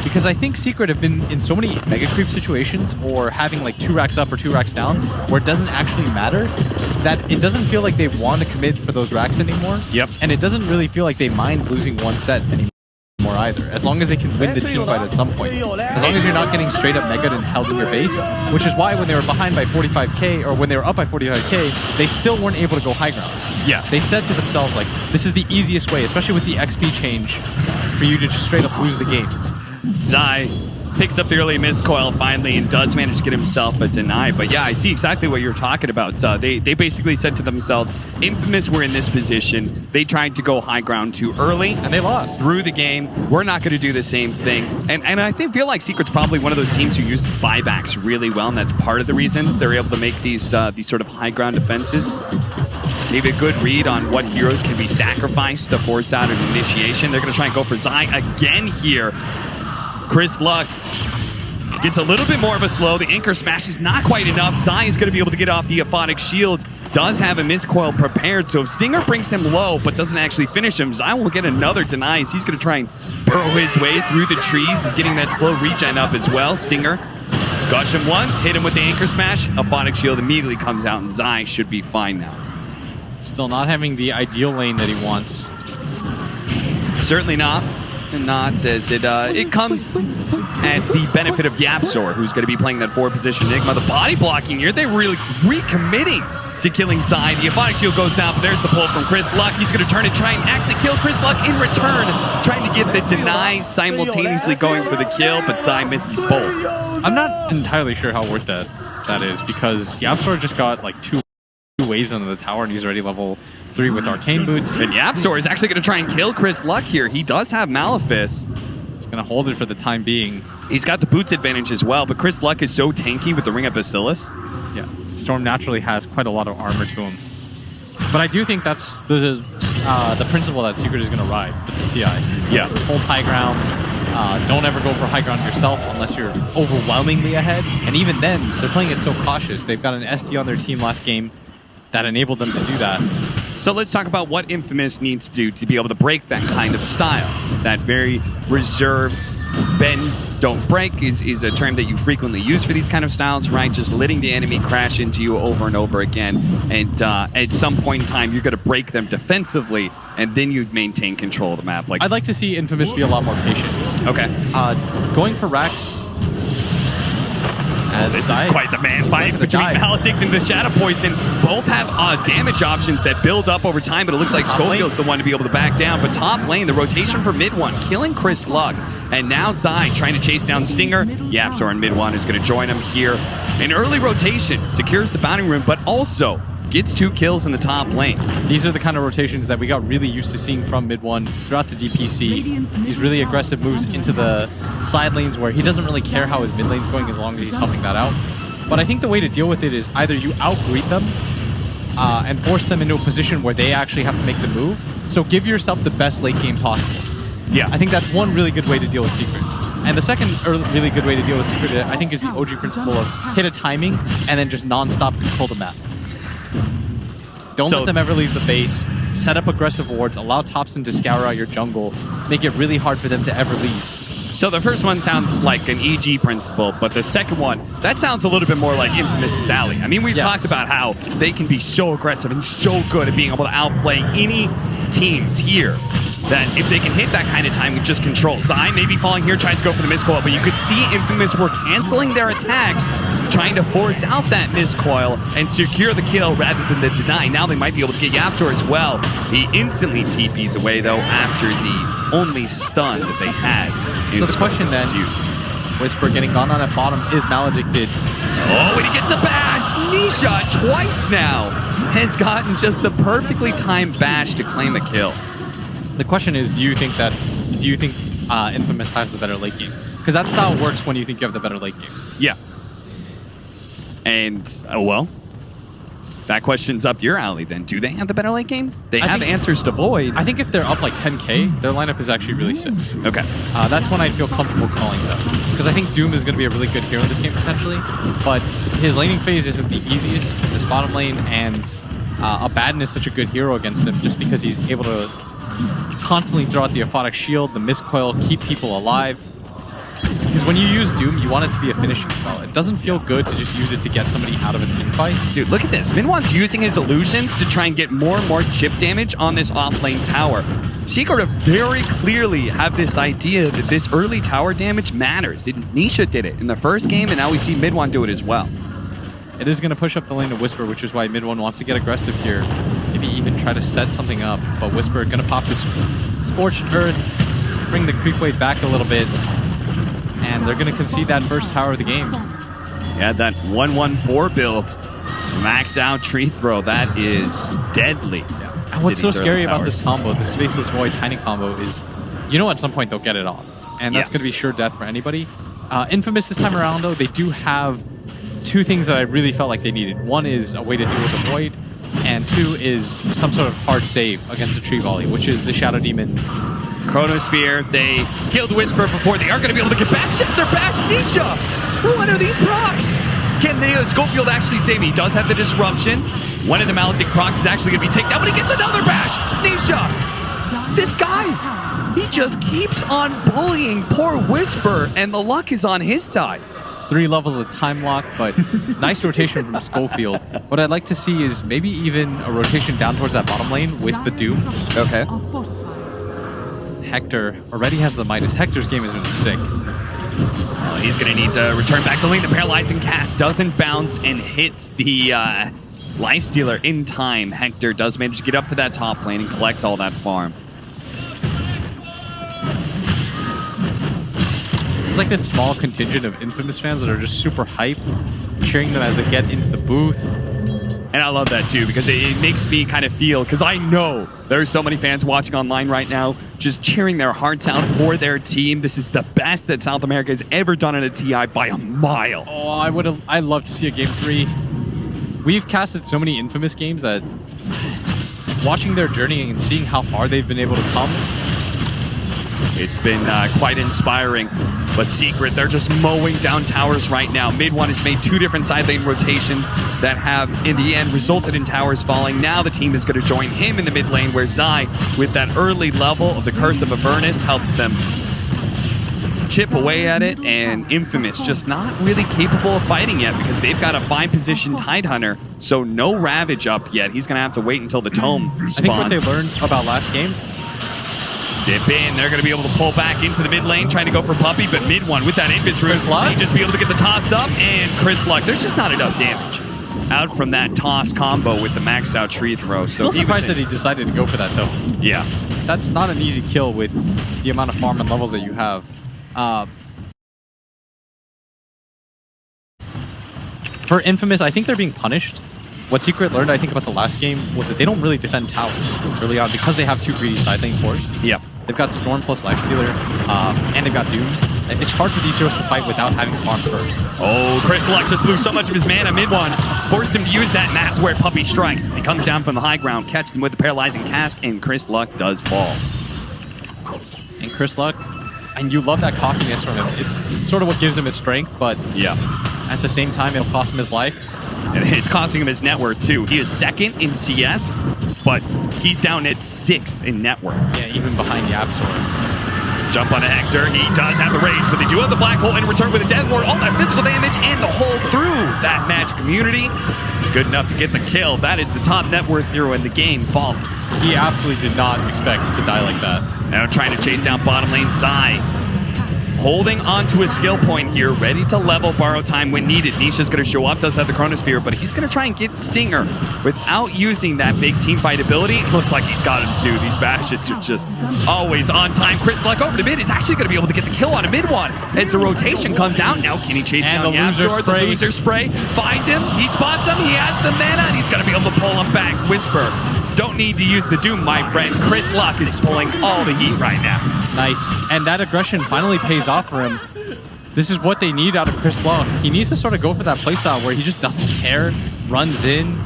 Because I think Secret have been in so many mega creep situations, or having 2 racks up or 2 racks down, where it doesn't actually matter, that it doesn't feel like they want to commit for those racks anymore. Yep. And it doesn't really feel like they mind losing one set anymore. either. As long as they can win the team fight at some point. As long as you're not getting straight up megged and held in your base, which is why when they were behind by 45k, or when they were up by 45k, they still weren't able to go high ground. Yeah. They said to themselves, like, this is the easiest way, especially with the XP change, for you to just straight up lose the game. Zai picks up the early miscoil finally and does manage to get himself a deny. But yeah, I see exactly what you're talking about. They basically said to themselves, Infamous were in this position. They tried to go high ground too early. And they lost. Through the game. We're not going to do the same thing. And I feel like Secret's probably one of those teams who uses buybacks really well, and that's part of the reason they're able to make these sort of high ground defenses. Maybe a good read on what heroes can be sacrificed to force out an initiation. They're going to try and go for Zai again here. Chris Luck gets a little bit more of a slow. The anchor smash is not quite enough. Zai is going to be able to get off the aphotic shield. Does have a miscoil prepared, so if Stinger brings him low but doesn't actually finish him, Zai will get another deny. He's going to try and burrow his way through the trees. He's getting that slow regen up as well. Stinger gush him once, hit him with the anchor smash. Aphotic shield immediately comes out, and Zai should be fine now. Still not having the ideal lane that he wants. Certainly not. Not as it comes at the benefit of Yapzor, who's going to be playing that forward position Enigma. The body blocking here, they're really recommitting to killing Zai. The aphotic shield goes down, but there's the pull from Chris Luck. He's going to turn and try and actually kill Chris Luck in return, trying to get the deny, simultaneously going for the kill, but Zai misses both. I'm not entirely sure how worth that is, because Yapzor just got like two waves under the tower and he's already level 3 with arcane boots. And Yapzor is actually going to try and kill Chris Luck here. He does have Malefice. He's going to hold it for the time being. He's got the boots advantage as well, but Chris Luck is so tanky with the Ring of Bacillus. Yeah, Storm naturally has quite a lot of armor to him. But I do think that's the principle that Secret is going to ride for this TI. Yeah. Hold high ground. Don't ever go for high ground yourself unless you're overwhelmingly ahead. And even then, they're playing it so cautious. They've got an SD on their team last game that enabled them to do that. So let's talk about what Infamous needs to do to be able to break that kind of style. That very reserved bend, don't break is a term that you frequently use for these kind of styles, right? Just letting the enemy crash into you over and over again. And at some point in time, you're going to break them defensively, and then you maintain control of the map. Like, I'd like to see Infamous be a lot more patient. Okay. Going for Rax. This is quite the man fight between Maledicts and the Shadow Poison. Both have damage options that build up over time, but it looks like Schofield's the one to be able to back down. But top lane, the rotation for mid one, killing Chris Luck. And now Zai trying to chase down Stinger. Yapzor in mid one is going to join him here. An early rotation secures the bounding room, but also gets 2 kills in the top lane. These are the kind of rotations that we got really used to seeing from mid one throughout the DPC. These really aggressive moves into the side lanes where he doesn't really care how his mid lane's going as long as he's helping that out. But I think the way to deal with it is either you out-greet them and force them into a position where they actually have to make the move. So give yourself the best late game possible. Yeah. I think that's one really good way to deal with Secret. And the second really good way to deal with Secret, I think, is the OG principle of hit a timing and then just non-stop control the map. Don't let them ever leave the base. Set up aggressive wards. Allow Topson to scour out your jungle. Make it really hard for them to ever leave. So the first one sounds like an EG principle, but the second one, that sounds a little bit more like Infamous's alley. I mean, we've talked about how they can be so aggressive and so good at being able to outplay any teams here, that if they can hit that kind of time with just control. Zai maybe falling here, tries to go for the miscoil, but you could see Infamous were canceling their attacks, trying to force out that miscoil and secure the kill rather than the deny. Now they might be able to get Yapzor as well. He instantly TPs away, though, after the only stun that they had. So the question then, Whisper getting gone on at bottom, is Maledicted. Oh, and he gets the bash! Nisha twice now has gotten just the perfectly timed bash to claim a kill. The question is, do you think Infamous has the better late game? Because that style works when you think you have the better late game. Yeah. And, well, that question's up your alley then. Do they have the better late game? They have answers to Void. I think if they're up like 10k, their lineup is actually really sick. Okay. That's when I'd feel comfortable calling them. Because I think Doom is going to be a really good hero in this game potentially. But his laning phase isn't the easiest in this bottom lane, and Abaddon is such a good hero against him just because he's able to constantly throw out the aphotic shield, the miscoil, keep people alive. Because when you use Doom, you want it to be a finishing spell. It doesn't feel good to just use it to get somebody out of a team fight. Dude, look at this. Minwan's using his illusions to try and get more and more chip damage on this offlane tower. Secret very clearly have this idea that this early tower damage matters. Nisha did it in the first game, and now we see Midwan do it as well. It is going to push up the lane to Whisper, which is why Mid-1 wants to get aggressive here. Maybe even try to set something up. But Whisper going to pop this Scorched Earth, bring the creep wave back a little bit. And they're going to concede that first tower of the game. Yeah, that 1-1-4 build. Maxed out tree throw. That is deadly. Yeah. And what's so scary about this combo, the Spaceless Void Tiny combo, is you know at some point they'll get it off. And that's going to be sure death for anybody. Infamous this time around, though, they do have two things that I really felt like they needed. One is a way to deal with the Void, and two is some sort of hard save against a Tree Volley, which is the Shadow Demon. Chronosphere, they killed Whisper before they are going to be able to get back. Shift their bash, Nisha! What are these procs? Can the Schofield actually save me? He does have the disruption. One of the Maledict procs is actually going to be taken down, but he gets another bash! Nisha! This guy, he just keeps on bullying poor Whisper, and the luck is on his side. 3 levels of time lock, but nice rotation from Schofield. What I'd like to see is maybe even a rotation down towards that bottom lane with the Doom. Okay. Hector already has the Midas. Hector's game has been sick. Well, he's going to need to return back to lane. The Paralyzing Cast doesn't bounce and hit the Lifestealer in time. Hector does manage to get up to that top lane and collect all that farm. There's like this small contingent of Infamous fans that are just super hype, cheering them as they get into the booth. And I love that too, because it makes me kind of feel, because I know there's so many fans watching online right now just cheering their hearts out for their team. This is the best that South America has ever done in a TI by a mile. Oh, I'd love to see a Game 3. We've casted so many Infamous games that watching their journey and seeing how far they've been able to come, it's been quite inspiring. But Secret, they're just mowing down towers right now. Mid-1 has made 2 different side lane rotations that have, in the end, resulted in towers falling. Now the team is going to join him in the mid lane, where Zai, with that early level of the Curse of Avernus, helps them chip away at it. And Infamous just not really capable of fighting yet, because they've got a 5-position Tidehunter, so no Ravage up yet. He's going to have to wait until the Tome spawns. I think what they learned about last game, zip in, they're going to be able to pull back into the mid lane, trying to go for Puppy, but Mid-1 with that Invis Root, he just be able to get the toss up, and Chris Luck, there's just not enough damage out from that toss combo with the maxed out tree throw. So still surprised that he decided to go for that, though. Yeah. That's not an easy kill with the amount of farm and levels that you have. For Infamous, I think they're being punished. What Secret learned, I think, about the last game was that they don't really defend towers early on because they have 2 greedy side lane cores. Yeah. They've got Storm plus Lifestealer, and they've got Doom. It's hard for these heroes to fight without having to farm first. Oh, Chris Luck just blew so much of his mana. Mid-1 forced him to use that, and that's where Puppy strikes. As he comes down from the high ground, catches him with the Paralyzing Cast, and Chris Luck does fall. And Chris Luck, and you love that cockiness from him. It's sort of what gives him his strength, but yeah, at the same time, it'll cost him his life. And it's costing him his net worth, too. He is 2nd in CS, but he's down at 6th in net worth. Yeah, even behind Yapsor. Jump on a Hector. He does have the rage, but they do have the Black Hole in return with a Death Ward. All that physical damage and the hole through that magic immunity is good enough to get the kill. That is the top net worth hero in the game, Fall. He absolutely did not expect to die like that. Now trying to chase down bottom lane, Zai. Holding on to his skill point here, ready to level borrow time when needed. Nisha's going to show up, does have the Chronosphere, but he's going to try and get Stinger without using that big team fight ability. It looks like he's got him too. These bashes are just always on time. Chris Luck over the mid is actually going to be able to get the kill on a Mid-1 as the rotation comes out. Now can he chase down Yapsor? The loser spray. Find him. He spots him. He has the mana, and he's going to be able to pull him back. Whisper. Don't need to use the Doom, my friend. Chris Luck is pulling all the heat right now. Nice. And that aggression finally pays off for him. This is what they need out of Chris Luck. He needs to sort of go for that playstyle where he just doesn't care, runs in,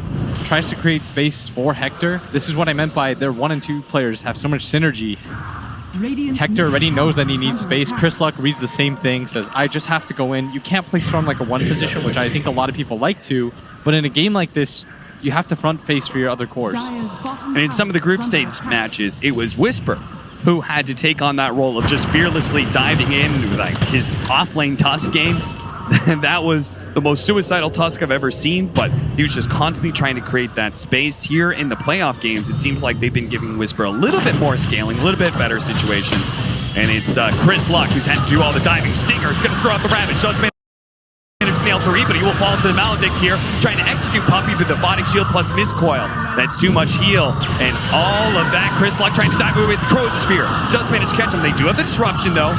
tries to create space for Hector. This is what I meant by their 1 and 2 players have so much synergy. Hector already knows that he needs space. Chris Luck reads the same thing, says, I just have to go in. You can't play Storm like a 1 position, which I think a lot of people like to. But in a game like this, you have to front face for your other cores. And in some of the group stage matches, it was Whisper who had to take on that role of just fearlessly diving in, like his off-lane Tusk game. That was the most suicidal Tusk I've ever seen, but he was just constantly trying to create that space. Here in the playoff games, it seems like they've been giving Whisper a little bit more scaling, a little bit better situations. And it's Chris Luck who's had to do all the diving. Stinger is going to throw out the Ravage. Doesn't manage to nail 3, but he will fall into the Maledict here, trying to execute Puppey with the Bodic Shield plus Miscoil. That's too much heal. And all of that, Chris Luck trying to dive away with the Chronosphere. Does manage to catch him. They do have the disruption, though.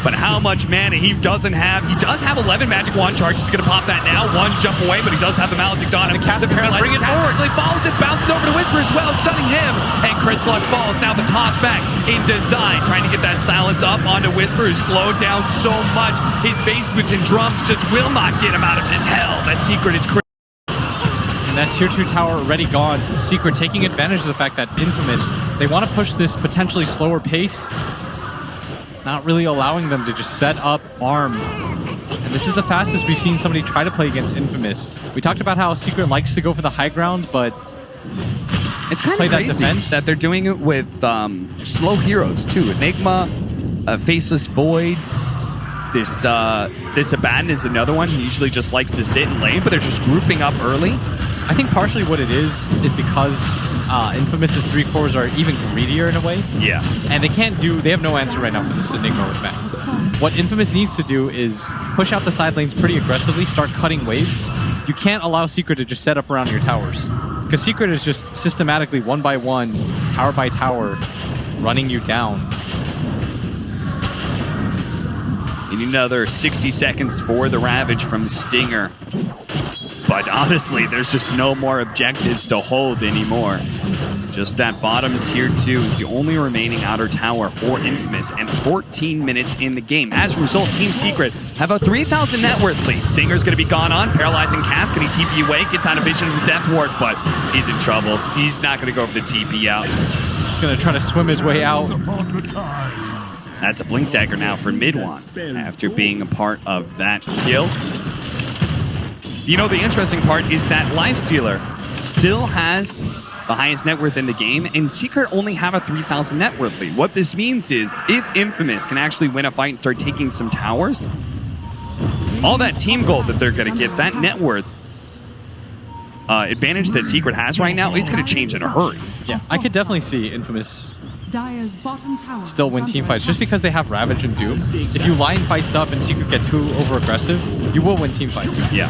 But how much mana he doesn't have. He does have 11 magic wand charges. He's going to pop that now. One jump away, but he does have the Maledict on him. The Paralyze bring it forward. So he follows it, bounces over to Whisper as well, stunning him. And Chris Luck falls. Now the toss back in design, trying to get that silence up onto Whisper, who's slowed down so much. His bass boots and drums just will not get him out of his hell. That Secret is crazy. And that tier 2 tower already gone. Secret taking advantage of the fact that Infamous, they want to push this potentially slower pace, not really allowing them to just set up arm. And this is the fastest we've seen somebody try to play against Infamous. We talked about how Secret likes to go for the high ground, but it's kind of crazy that they're doing it with slow heroes too. Enigma, Faceless Void, this Abaddon is another one. He usually just likes to sit in lane, but they're just grouping up early. I think partially what it is because Infamous's 3 cores are even greedier in a way. Yeah. And they have no answer right now for this Enigma with Matt. What Infamous needs to do is push out the side lanes pretty aggressively, start cutting waves. You can't allow Secret to just set up around your towers. Because Secret is just systematically 1 by 1, tower by tower, running you down. We need another 60 seconds for the Ravage from Stinger. But honestly, there's just no more objectives to hold anymore. Just that bottom tier 2 is the only remaining outer tower for Infamous, and 14 minutes in the game. As a result, Team Secret have a 3,000 net worth lead. Stinger's going to be gone on, paralyzing cast. Can he TP away? Gets out of vision of the Death Ward, but he's in trouble. He's not going to go for the TP out. He's going to try to swim his way out. That's a Blink Dagger now for Midwan after being a part of that kill. You know, the interesting part is that Lifestealer still has the highest net worth in the game, and Secret only have a 3,000 net worth lead. What this means is, if Infamous can actually win a fight and start taking some towers, all that team gold that they're going to get, that net worth advantage that Secret has right now, it's going to change in a hurry. Yeah, I could definitely see Infamous Dire's bottom tower still win team fights just because they have Ravage and Doom. If you line fights up and Secret get too over aggressive, you will win team fights. Yeah.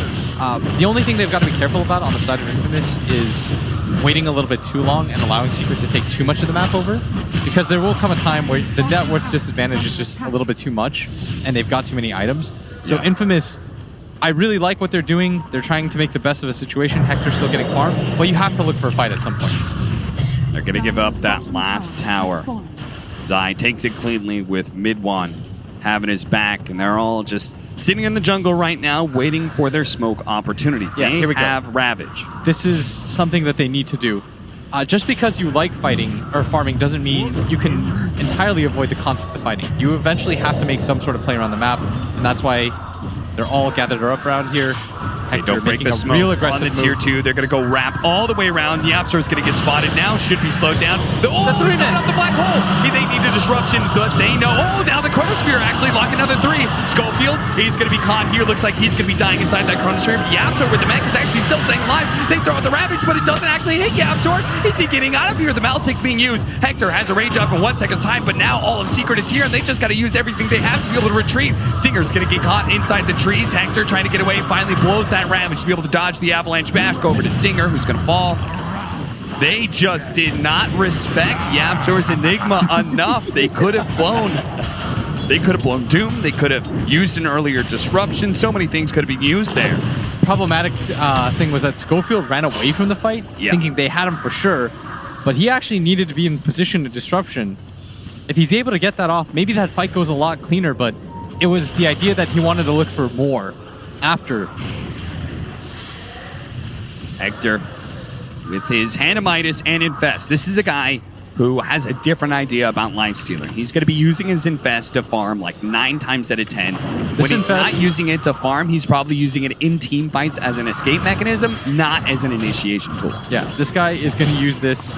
The only thing they've got to be careful about on the side of Infamous is waiting a little bit too long and allowing Secret to take too much of the map over, because there will come a time where the net worth disadvantage is just a little bit too much and they've got too many items. So Infamous, I really like what they're doing. They're trying to make the best of a situation. Hector's still getting farmed, but you have to look for a fight at some point. They're going to give up that last tower. Zai takes it cleanly with Midwan having his back, and they're all just sitting in the jungle right now waiting for their smoke opportunity. Yeah, they here we have go. Ravage. This is something that they need to do. Just because you like fighting or farming doesn't mean you can entirely avoid the concept of fighting. You eventually have to make some sort of play around the map, and that's why they're all gathered up around here. They don't break the smoke real aggressive on the tier 2. They're going to go wrap all the way around. The Yapsor is going to get spotted now. Should be slowed down. The 3-man up the black hole. They need a disruption, but they know. Oh, now the Chronosphere actually lock another 3. Schofield, he's going to be caught here. Looks like he's going to be dying inside that Chronosphere. Yapsor with the mech is actually still staying alive. They throw out the Ravage, but it doesn't actually hit Yapsor. Is he getting out of here? The Maledict being used. Hector has a range up in 1 second's time, but now all of Secret is here, and they just got to use everything they have to be able to retreat. Stinger's going to get caught inside the trees. Hector trying to get away, finally blows that Ravage to be able to dodge the avalanche back over to Stinger, who's going to fall. They just did not respect Yapsor's Enigma enough. They could have blown Doom. They could have used an earlier disruption. So many things could have been used there. Problematic thing was that Schofield ran away from the fight, thinking they had him for sure, but he actually needed to be in position to disruption. If he's able to get that off, maybe that fight goes a lot cleaner, but it was the idea that he wanted to look for more after. Hector with his Hanamitis and Infest. This is a guy who has a different idea about Lifestealer. He's going to be using his Infest to farm like 9 times out of 10. When he's not using it to farm, he's probably using it in team fights as an escape mechanism, not as an initiation tool. Yeah, this guy is going to use this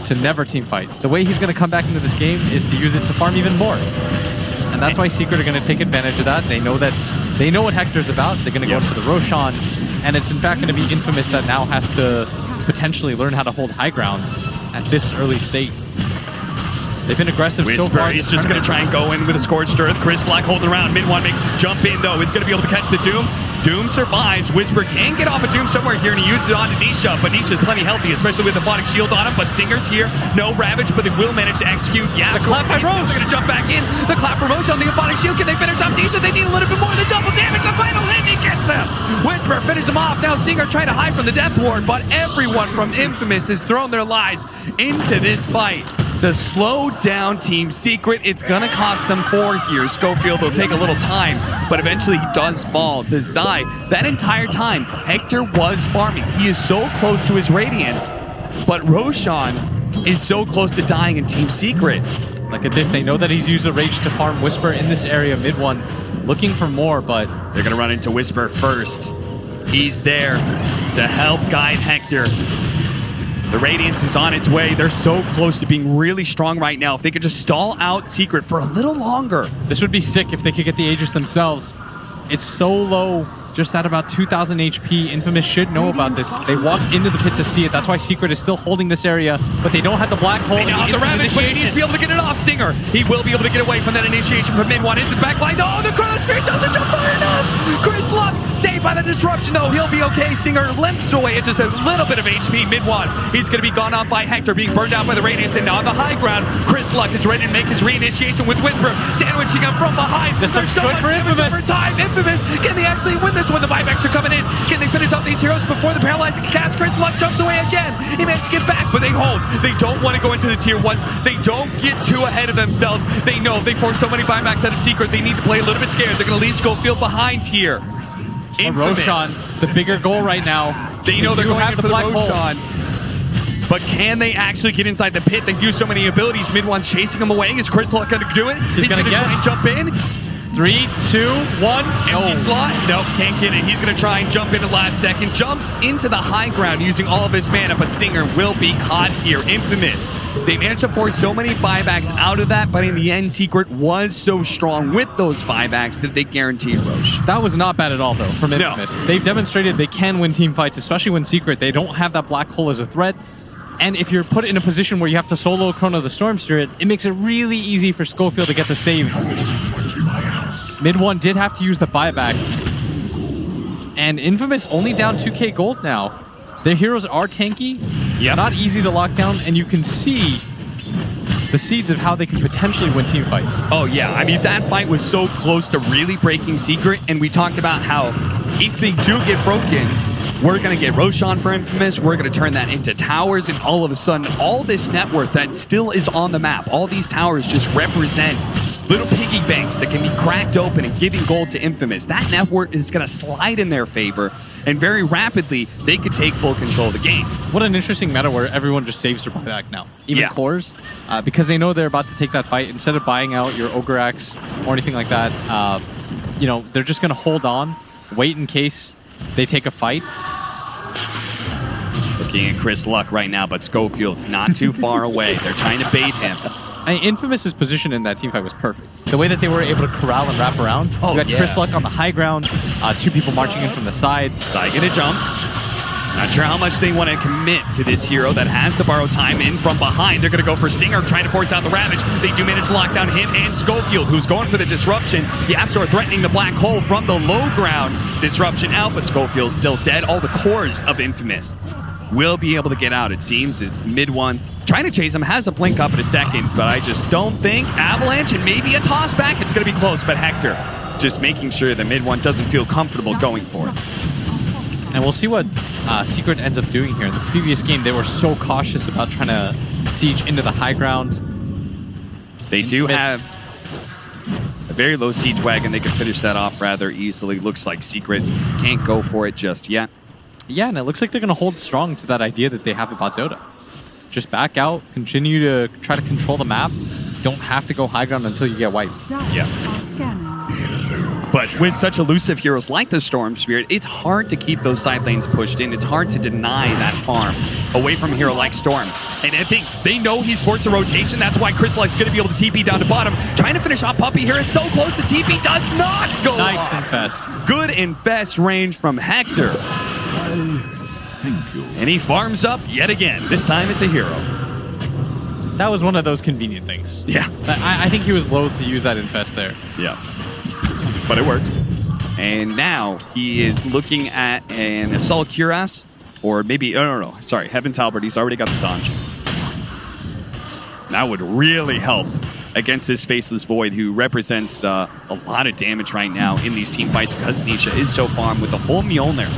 to never team fight. The way he's going to come back into this game is to use it to farm even more. And that's why Secret are going to take advantage of that. They know what Hector's about. They're going to go for the Roshan. And it's in fact going to be Infamous that now has to potentially learn how to hold high ground at this early state. They've been aggressive so far. He's just going to try and go in with a Scorched Earth. Chris Lock holding around. Mid-1 makes his jump in, though. It's going to be able to catch the Doom. Doom survives. Whisper can get off a Doom somewhere here, and he uses it on Nisha, but Nisha's plenty healthy, especially with the Photic Shield on him. But Singer's here. No Ravage, but they will manage to execute. Yeah, the clap by Rose. They're going to jump back in. The clap for Rose on the Photic Shield. Can they finish off Nisha? They need a little bit more than double damage. The final hit, he gets him. Whisper finishes him off. Now Singer trying to hide from the Death Ward, but everyone from Infamous has thrown their lives into this fight to slow down Team Secret. It's gonna cost them 4 here. Schofield will take a little time, but eventually he does fall to Zai. That entire time, Hector was farming. He is so close to his Radiance, but Roshan is so close to dying in Team Secret. Look at this, they know that he's used the Rage to farm Whisper in this area, mid-1, looking for more, but they're gonna run into Whisper first. He's there to help guide Hector. The Radiance is on its way. They're so close to being really strong right now. If they could just stall out Secret for a little longer. This would be sick if they could get the Aegis themselves. It's so low, just at about 2,000 HP. Infamous should know about this. They walked into the pit to see it. That's why Secret is still holding this area, but they don't have the Black Hole. They now have the Ravage, but he needs to be able to get it off. Stinger, he will be able to get away from that initiation from mid-1 into the back line. Oh, the Chrono Sphere doesn't jump far enough. Chris Luck saved by the disruption, though. He'll be okay. Stinger limps away at just a little bit of HP mid-1. He's going to be gone off by Hector, being burned out by the Radiance, and now on the high ground, Chris Luck is ready to make his reinitiation with Whisper, sandwiching him from behind. This looks good for Infamous. Infamous, can they actually win this one? The buybacks are coming in. Can they finish off these heroes before the paralyzing cast? Chris Luck jumps away again. He managed to get back, but they hold. They don't want to go into the tier 1s. They don't get too ahead of themselves. They know they forced so many buybacks out of Secret. They need to play a little bit scared. They're going to leave Schofield behind here. Roshan, the bigger goal right now. They know they're going in for the Roshan. But can they actually get inside the pit? They've used so many abilities. Mid-1 chasing him away. Is Chris Luck going to do it? He's going to try and jump in. 3, 2, 1. Empty slot. Nope, can't get it. He's going to try and jump in the last second. Jumps into the high ground using all of his mana, but Stinger will be caught here. Infamous. They managed to force so many buybacks out of that, but in the end, Secret was so strong with those buybacks that they guaranteed Roche. That was not bad at all, though, from Infamous. No. They've demonstrated they can win team fights, especially when Secret. They don't have that Black Hole as a threat. And if you're put in a position where you have to solo Chrono the Storm Spirit, it makes it really easy for Schofield to get the save. Mid-1 did have to use the buyback. And Infamous only down 2k gold now. Their heroes are tanky, not easy to lock down, and you can see the seeds of how they can potentially win team fights. Oh yeah, I mean that fight was so close to really breaking Secret, and we talked about how if they do get broken, we're going to get Roshan for Infamous, we're going to turn that into towers, and all of a sudden, all this net worth that still is on the map, all these towers just represent little piggy banks that can be cracked open and giving gold to Infamous. That net worth is going to slide in their favor, and very rapidly, they could take full control of the game. What an interesting meta where everyone just saves their buyback now. Even cores, because they know they're about to take that fight. Instead of buying out your Ogre Axe or anything like that, you know, they're just going to hold on, wait in case they take a fight. Looking at Chris Luck right now, but Schofield's not too far away. They're trying to bait him. Infamous's position in that team fight was perfect. The way that they were able to corral and wrap around. You got Chris Luck on the high ground, 2 people marching in from the side. Saigon jumped. Not sure how much they want to commit to this hero that has the borrow time in from behind. They're going to go for Stinger, trying to force out the Ravage. They do manage to lock down him and Schofield, who's going for the disruption. The Absol threatening the black hole from the low ground. Disruption out, but Schofield's still dead. All the cores of Infamous will be able to get out, it seems, is mid-1. Trying to chase him, has a blink up in a second, but I just don't think Avalanche and maybe a toss back. It's going to be close, but Hector just making sure that mid-1 doesn't feel comfortable going for it. And we'll see what Secret ends up doing here. In the previous game, they were so cautious about trying to siege into the high ground. They do have a very low siege wagon. They can finish that off rather easily. Looks like Secret can't go for it just yet. Yeah, and it looks like they're going to hold strong to that idea that they have about Dota. Just back out, continue to try to control the map. Don't have to go high ground until you get wiped. Yeah. But with such elusive heroes like the Storm Spirit, it's hard to keep those side lanes pushed in. It's hard to deny that farm away from a hero like Storm. And I think they know he's forced a rotation. That's why Chris Luck's going to be able to TP down to bottom. Trying to finish off Puppey here. It's so close. The TP does not go Nice off. infest. Good infest range from Hector. And he farms up yet again. This time it's a hero. That was one of those convenient things. Yeah. I think he was loath to use that infest there. Yeah. But it works. And now he is looking at an Assault Cuirass. Or maybe, no. Sorry, Heaven's Halberd. He's already got the Sanj. That would really help against this Faceless Void, who represents a lot of damage right now in these team fights because Nisha is so farmed with the full Mjolnir.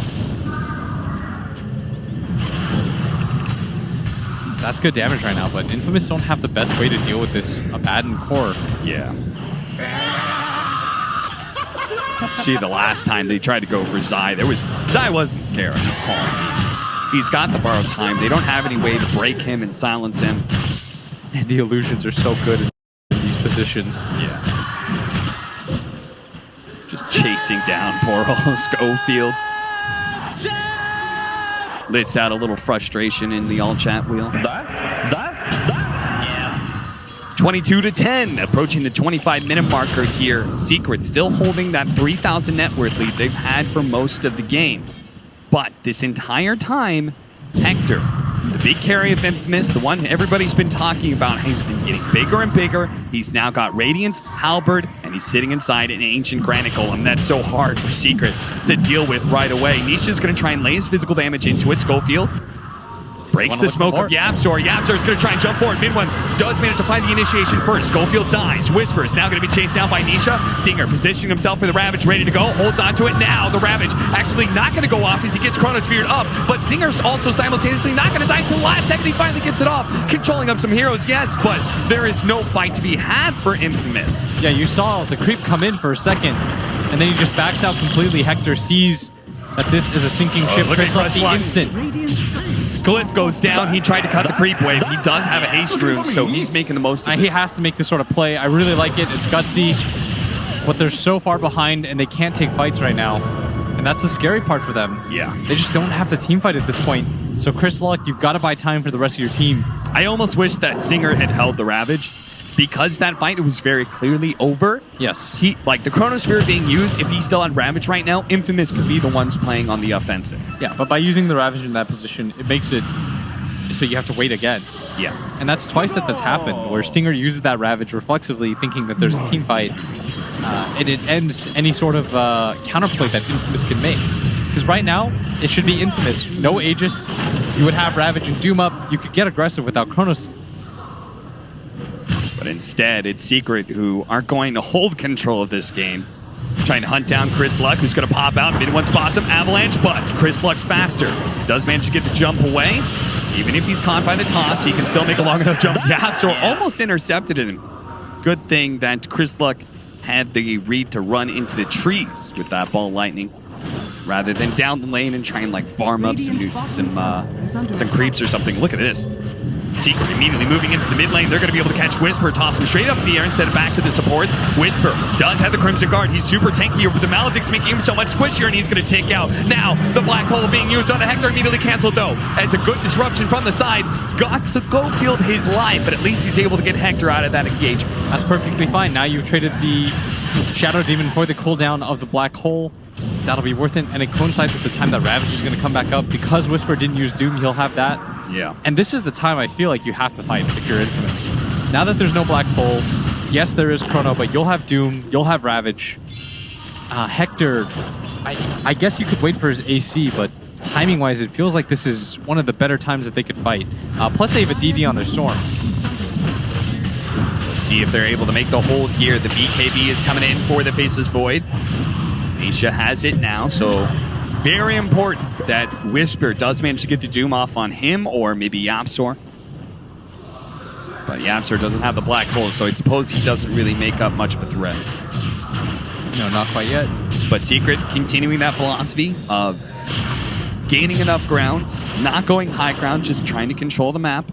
That's good damage right now, but Infamous don't have the best way to deal with this Abaddon core. Yeah. See, the last time they tried to go for Zai, Zai wasn't scared at all. He's got the borrowed time. They don't have any way to break him and silence him. And the illusions are so good in these positions. Yeah. Just chasing down poor old Schofield. Lets out a little frustration in the all chat wheel. 22-10, approaching the 25-minute marker here. Secret still holding that 3,000 net worth lead they've had for most of the game. But this entire time, Hector, the big carry of Infamous, the one everybody's been talking about, he's been getting bigger and bigger. He's now got Radiance, Halberd, and he's sitting inside an Ancient Granite Golem. That's so hard for Secret to deal with right away. Nisha's going to try and lay his physical damage into it. Schofield breaks the smoke of Yapzor. Yapzor's going to try and jump forward. Mid one does manage to find the initiation first. Schofield dies. Whisper is now going to be chased down by Nisha. Singer positioning himself for the Ravage, ready to go. Holds onto it now. The Ravage actually not going to go off as he gets Chronosphered up, but Singer's also simultaneously not going to die until the last second. He finally gets it off. Controlling up some heroes, yes, but there is no fight to be had for Infamous. Yeah, you saw the creep come in for a second, and then he just backs out completely. Hector sees that this is a sinking ship. Chris Luck the instant. Glyph goes down. He tried to cut the creep wave. He does have a haste rune, so he's making the most of it. He has to make this sort of play. I really like it. It's gutsy, but they're so far behind, and they can't take fights right now. And that's the scary part for them. Yeah. They just don't have the team fight at this point. So Chris Luck, you've got to buy time for the rest of your team. I almost wish that Singer had held the Ravage. Because that fight was very clearly over. Yes. The Chronosphere being used, if he's still on Ravage right now, Infamous could be the ones playing on the offensive. Yeah, but by using the Ravage in that position, it makes it so you have to wait again. Yeah. And that's twice that's happened, where Stinger uses that Ravage reflexively, thinking that there's a team fight, and it ends any sort of counterplay that Infamous can make. Because right now, it should be Infamous. No Aegis. You would have Ravage and Doom up. You could get aggressive without Chronos. But instead, it's Secret who aren't going to hold control of this game. Trying to hunt down Chris Luck, who's going to pop out. Mid one spots him, Avalanche, but Chris Luck's faster. Does manage to get the jump away. Even if he's caught by the toss, he can still make a long enough jump. So almost intercepted him. Good thing that Chris Luck had the read to run into the trees with that ball lightning, rather than down the lane and try and farm up some creeps or something. Look at this. Secret immediately moving into the mid lane. They're going to be able to catch Whisper, toss him straight up in the air instead of back to the supports. Whisper does have the Crimson Guard. He's super tanky, but the Maledict's making him so much squishier, and he's going to take out. Now, the Black Hole being used on the Hector, immediately canceled, though, as a good disruption from the side. Got to go field his life, but at least he's able to get Hector out of that engagement. That's perfectly fine. Now you've traded the Shadow Demon for the cooldown of the Black Hole. That'll be worth it, and it coincides with the time that Ravage is going to come back up. Because Whisper didn't use Doom, he'll have that. Yeah. And this is the time I feel like you have to fight if you're Infamous. Now that there's no Black Hole, yes, there is Chrono, but you'll have Doom, you'll have Ravage. Hector, I guess you could wait for his AC, but timing-wise, it feels like this is one of the better times that they could fight. Plus, they have a DD on their Storm. We'll see if they're able to make the hold here. The BKB is coming in for the Faceless Void. Nisha has it now, so very important that Whisper does manage to get the Doom off on him, or maybe Yapzor. But Yapzor doesn't have the Black Hole, so I suppose he doesn't really make up much of a threat. No, not quite yet. But Secret continuing that philosophy of gaining enough ground, not going high ground, just trying to control the map.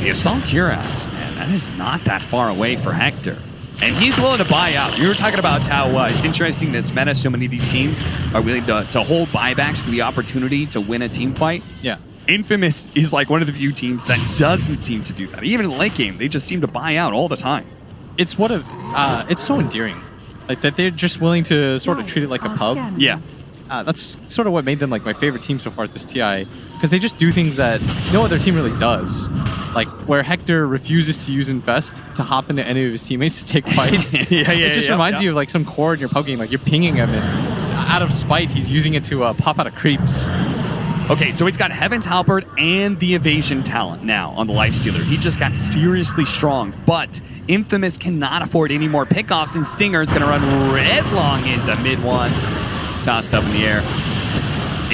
The Assault Cuirass, man, that is not that far away for Hector. And he's willing to buy out. You were talking about how it's interesting this meta. So many of these teams are willing to hold buybacks for the opportunity to win a team fight. Yeah. Infamous is like one of the few teams that doesn't seem to do that. Even in the late game, they just seem to buy out all the time. It's it's so endearing. Like that they're just willing to sort of treat it like a pub. Yeah. That's sort of what made them like my favorite team so far at this TI, because they just do things that no other team really does. Like where Hector refuses to use Infest to hop into any of his teammates to take fights. It just reminds you of like some core in your pub game. Like you're pinging him, and out of spite, he's using it to pop out of creeps. Okay, so he's got Heaven's Halberd and the evasion talent now on the Lifestealer. He just got seriously strong, but Infamous cannot afford any more pickoffs, and Stinger is going to run headlong into mid one. Tossed up in the air.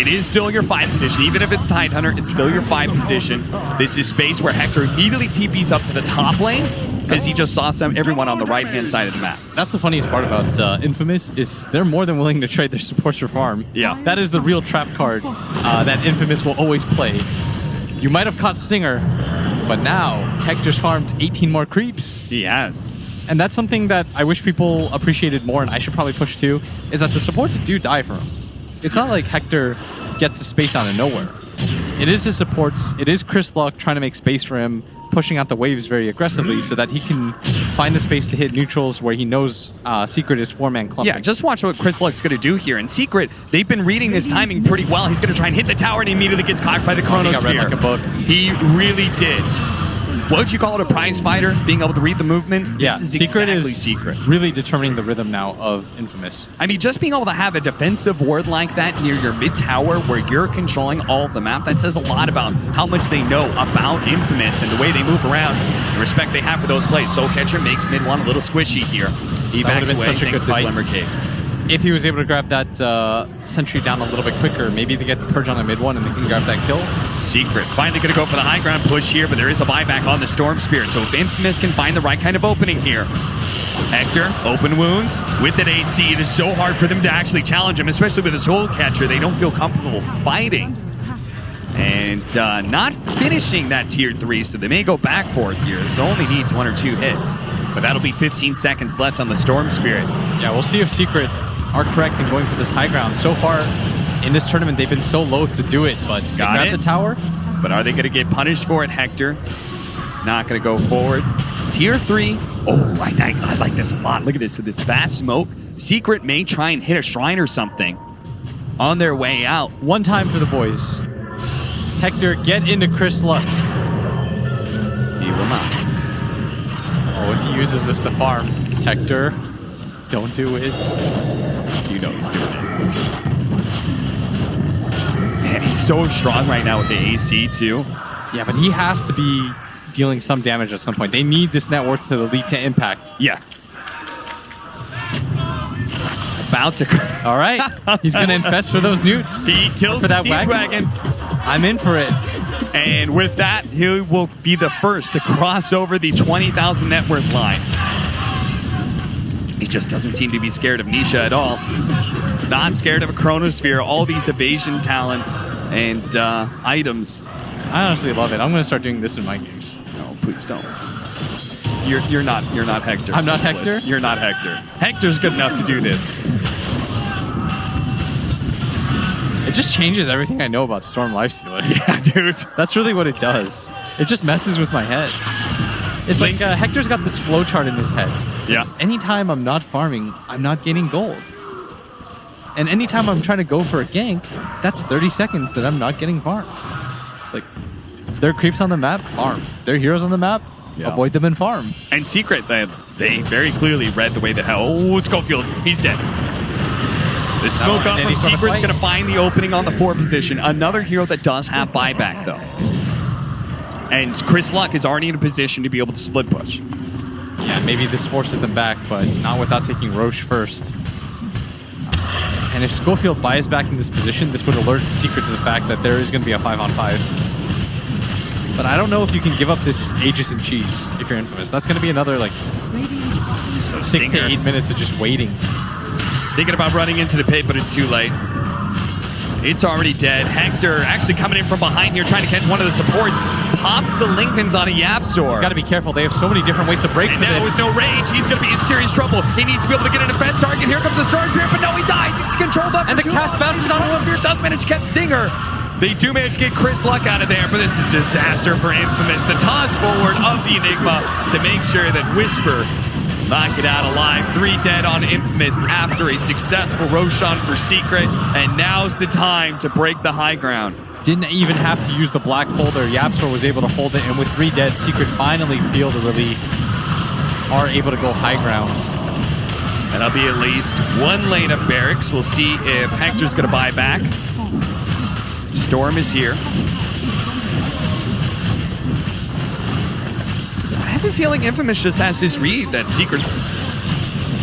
It is still your 5 position. Even if it's Tidehunter, it's still your 5 position. This is space where Hector immediately TPs up to the top lane because he just saw everyone on the right-hand side of the map. That's the funniest part about Infamous is they're more than willing to trade their supports for farm. Yeah. That is the real trap card that Infamous will always play. You might have caught Stinger, but now Hector's farmed 18 more creeps. He has. And that's something that I wish people appreciated more, and I should probably push too, is that the supports do die for him. It's not like Hector gets the space out of nowhere. It is his supports, it is Chris Luck trying to make space for him, pushing out the waves very aggressively so that he can find the space to hit neutrals where he knows Secret is 4-man clumping. Yeah, just watch what Chris Luck's going to do here. In Secret, they've been reading this timing pretty well. He's going to try and hit the tower, and he immediately gets caught by the Chronosphere. He got read like a book. He really did. What would you call it, a prize fighter? Being able to read the movements? Yeah, this is Secret exactly is Secret. really determining the rhythm now of Infamous. I mean, just being able to have a defensive ward like that near your mid tower where you're controlling all of the map, that says a lot about how much they know about Infamous and the way they move around, the respect they have for those plays. Soul Catcher makes mid one a little squishy here. He That backs would have been away such a thanks good to fight. Glimmer Cave. If he was able to grab that sentry down a little bit quicker, maybe they get the purge on the mid one and they can grab that kill. Secret finally going to go for the high ground push here, but there is a buyback on the Storm Spirit. So if Infamous can find the right kind of opening here. Hector, open wounds with an AC. It is so hard for them to actually challenge him, especially with a Soul Catcher. They don't feel comfortable fighting. And not finishing that tier 3, so they may go back for it here. So only needs 1 or 2 hits. But that'll be 15 seconds left on the Storm Spirit. Yeah, we'll see if Secret are correct in going for this high ground. So far in this tournament, they've been so loath to do it, but they grab the tower. But are they going to get punished for it, Hector? He's not going to go forward. Tier 3. Oh, I like this a lot. Look at this with this fast smoke. Secret may try and hit a shrine or something on their way out. One time for the boys. Hector, get into Chris Luck. He will not. Oh, if he uses this to farm. Hector, don't do it. You know he's doing it. Man, he's so strong right now with the AC, too. Yeah, but he has to be dealing some damage at some point. They need this net worth to lead to impact. Yeah. About to... All right. He's going to infest for those newts. He kills for the that Siege Wagon. I'm in for it. And with that, he will be the first to cross over the 20,000 net worth line. He just doesn't seem to be scared of Nisha at all. Not scared of a Chronosphere, all these evasion talents and items. I honestly love it. I'm going to start doing this in my games. No, please don't. You're not Hector. I'm not Hector? You're not Hector. Hector's good enough to do this. It just changes everything I know about Storm Lifestealer. Yeah, dude. That's really what it does. It just messes with my head. It's like Hector's got this flowchart in his head. Yeah. Anytime I'm not farming, I'm not getting gold. And anytime I'm trying to go for a gank, that's 30 seconds that I'm not getting farm. It's like, there are creeps on the map, farm. There are heroes on the map, avoid them and farm. And Secret, they very clearly read the way that... Oh, Schofield, he's dead. The smoke up from Secret's going to find the opening on the 4 position. Another hero that does have buyback, though. And Chris Luck is already in a position to be able to split push. Yeah, maybe this forces them back, but not without taking Roche first. And if Schofield buys back in this position, this would alert Secret to the fact that there is going to be a 5-on-5. But I don't know if you can give up this Aegis and Cheese if you're Infamous. That's going to be another, like, 6 to 8 minutes of just waiting. Thinking about running into the pit, but it's too late. It's already dead. Hector actually coming in from behind here, trying to catch one of the supports. pops the Lincolns on a Yapzor. He's got to be careful. They have so many different ways to break And for now this. with no rage, he's going to be in serious trouble. He needs to be able to get in a fast target. Here comes the Surge Spirit, but no, he dies. He's controlled up. And the cast bounces on him. Spirit does manage to catch Stinger. They do manage to get Chris Luck out of there, but this is a disaster for Infamous. The toss forward of the Enigma to make sure that Whisper not get out alive. 3 dead on Infamous after a successful Roshan for Secret, and now's the time to break the high ground. Didn't even have to use the black holder. Yapzor was able to hold it, and with 3 dead, Secret finally feel the relief. Are able to go high ground. And that'll be at least 1 lane of barracks. We'll see if Hector's going to buy back. Storm is here. I have a feeling Infamous just has this read that Secrets,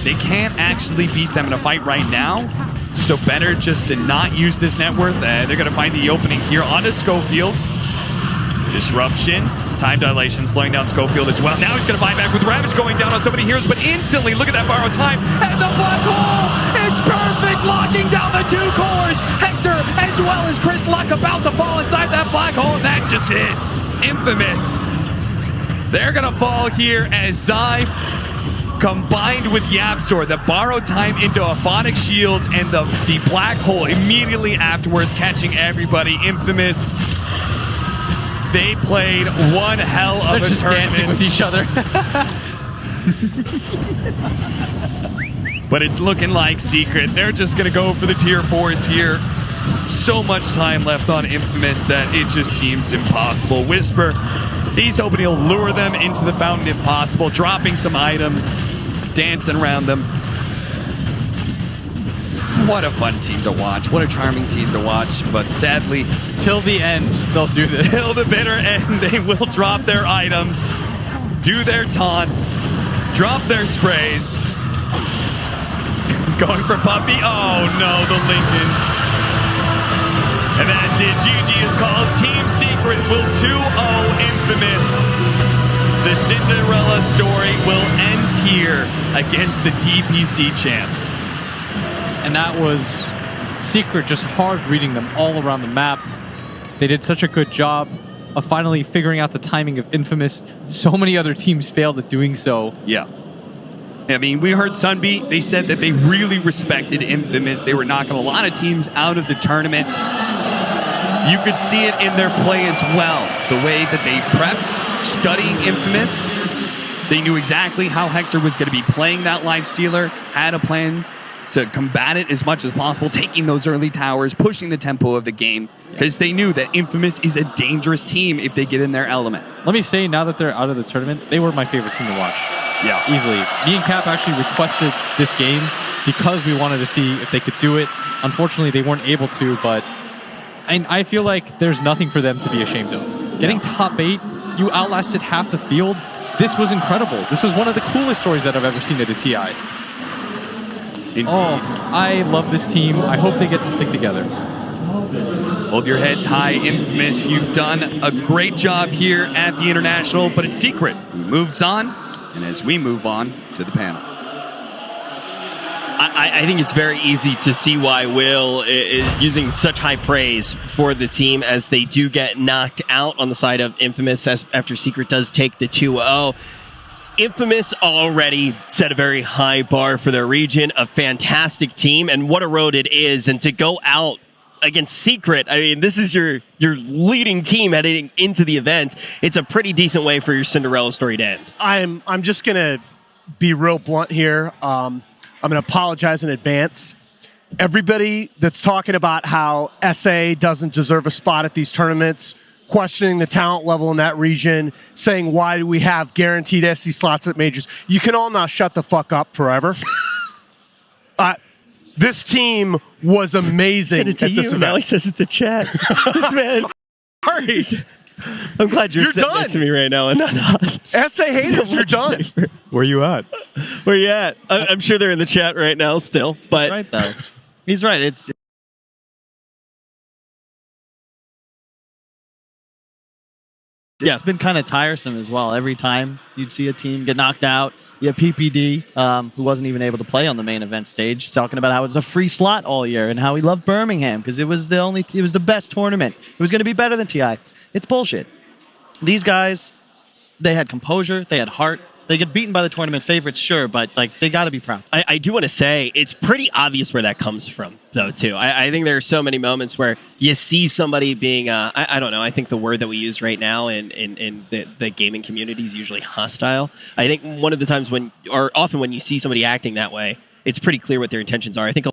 they can't actually beat them in a fight right now. So better just to not use this net worth. They're going to find the opening here onto Schofield. Disruption. Time dilation slowing down Schofield as well. Now he's going to buy back with Ravage going down on so many heroes, but instantly, look at that borrowed time. And the black hole! It's perfect! Locking down the 2 cores! Hector as well as Chris Luck about to fall inside that black hole, and that's just it. Infamous. They're going to fall here as Zai combined with Yapzor, the borrowed time into a Phonic Shield and the black hole immediately afterwards, catching everybody. Infamous. They played one hell of They're a just tournament. dancing with each other. But it's looking like Secret. They're just going to go for the tier 4s here. So much time left on Infamous that it just seems impossible. Whisper, he's hoping he'll lure them into the fountain if possible, dropping some items, dancing around them. What a fun team to watch. What a charming team to watch. But sadly, till the end, they'll do this. Till the bitter end, they will drop their items, do their taunts, drop their sprays. Going for Puppy. Oh no, the Lincolns. And that's it. GG is called. Team Secret will 2-0 Infamous. The Cinderella story will end here against the DPC champs. And that was Secret just hard reading them all around the map. They did such a good job of finally figuring out the timing of Infamous. So many other teams failed at doing so. Yeah. I mean, we heard Sunbeat. They said that they really respected Infamous. They were knocking a lot of teams out of the tournament. You could see it in their play as well. The way that they prepped, studying Infamous. They knew exactly how Hector was going to be playing that Lifestealer, had a plan to combat it as much as possible, taking those early towers, pushing the tempo of the game, because they knew that Infamous is a dangerous team if they get in their element. Let me say, now that they're out of the tournament, they were my favorite team to watch. Yeah. Easily. Me and Cap actually requested this game because we wanted to see if they could do it. Unfortunately, they weren't able to, but I feel like there's nothing for them to be ashamed of. Getting top 8, you outlasted half the field. This was incredible. This was one of the coolest stories that I've ever seen at a TI. Indeed. Oh, I love this team. I hope they get to stick together. Hold your heads high, Infamous. You've done a great job here at the International, but it's Secret who moves on, and as we move on to the panel. I think it's very easy to see why Will is using such high praise for the team as they do get knocked out on the side of Infamous after Secret does take the 2-0. Infamous already set a very high bar for their region, a fantastic team, and what a road it is. And to go out against Secret, I mean, this is your leading team heading into the event. It's a pretty decent way for your Cinderella story to end. I'm just going to be real blunt here. I'm going to apologize in advance. Everybody that's talking about how SA doesn't deserve a spot at these tournaments, questioning the talent level in that region, saying why do we have guaranteed SC slots at majors, you can all now shut the fuck up forever. This team was amazing at this event. Now he says it to chat. This man. Sorry. I'm glad you're sitting done. next to me right now and not us. SA haters, you're done. Where you at? Where you at? I'm sure they're in the chat right now still. But He's right, though. He's right. It's been kind of tiresome as well. Every time you'd see a team get knocked out, you have PPD, who wasn't even able to play on the main event stage, talking about how it was a free slot all year and how he loved Birmingham because it was the best tournament. It was going to be better than TI. It's bullshit. These guys, they had composure, they had heart. They get beaten by the tournament favorites, sure, but like they got to be proud. I do want to say it's pretty obvious where that comes from, though, too. I think there are so many moments where you see somebody being, I don't know, I think the word that we use right now in the gaming community is usually hostile. I think one of the times often when you see somebody acting that way, it's pretty clear what their intentions are. I think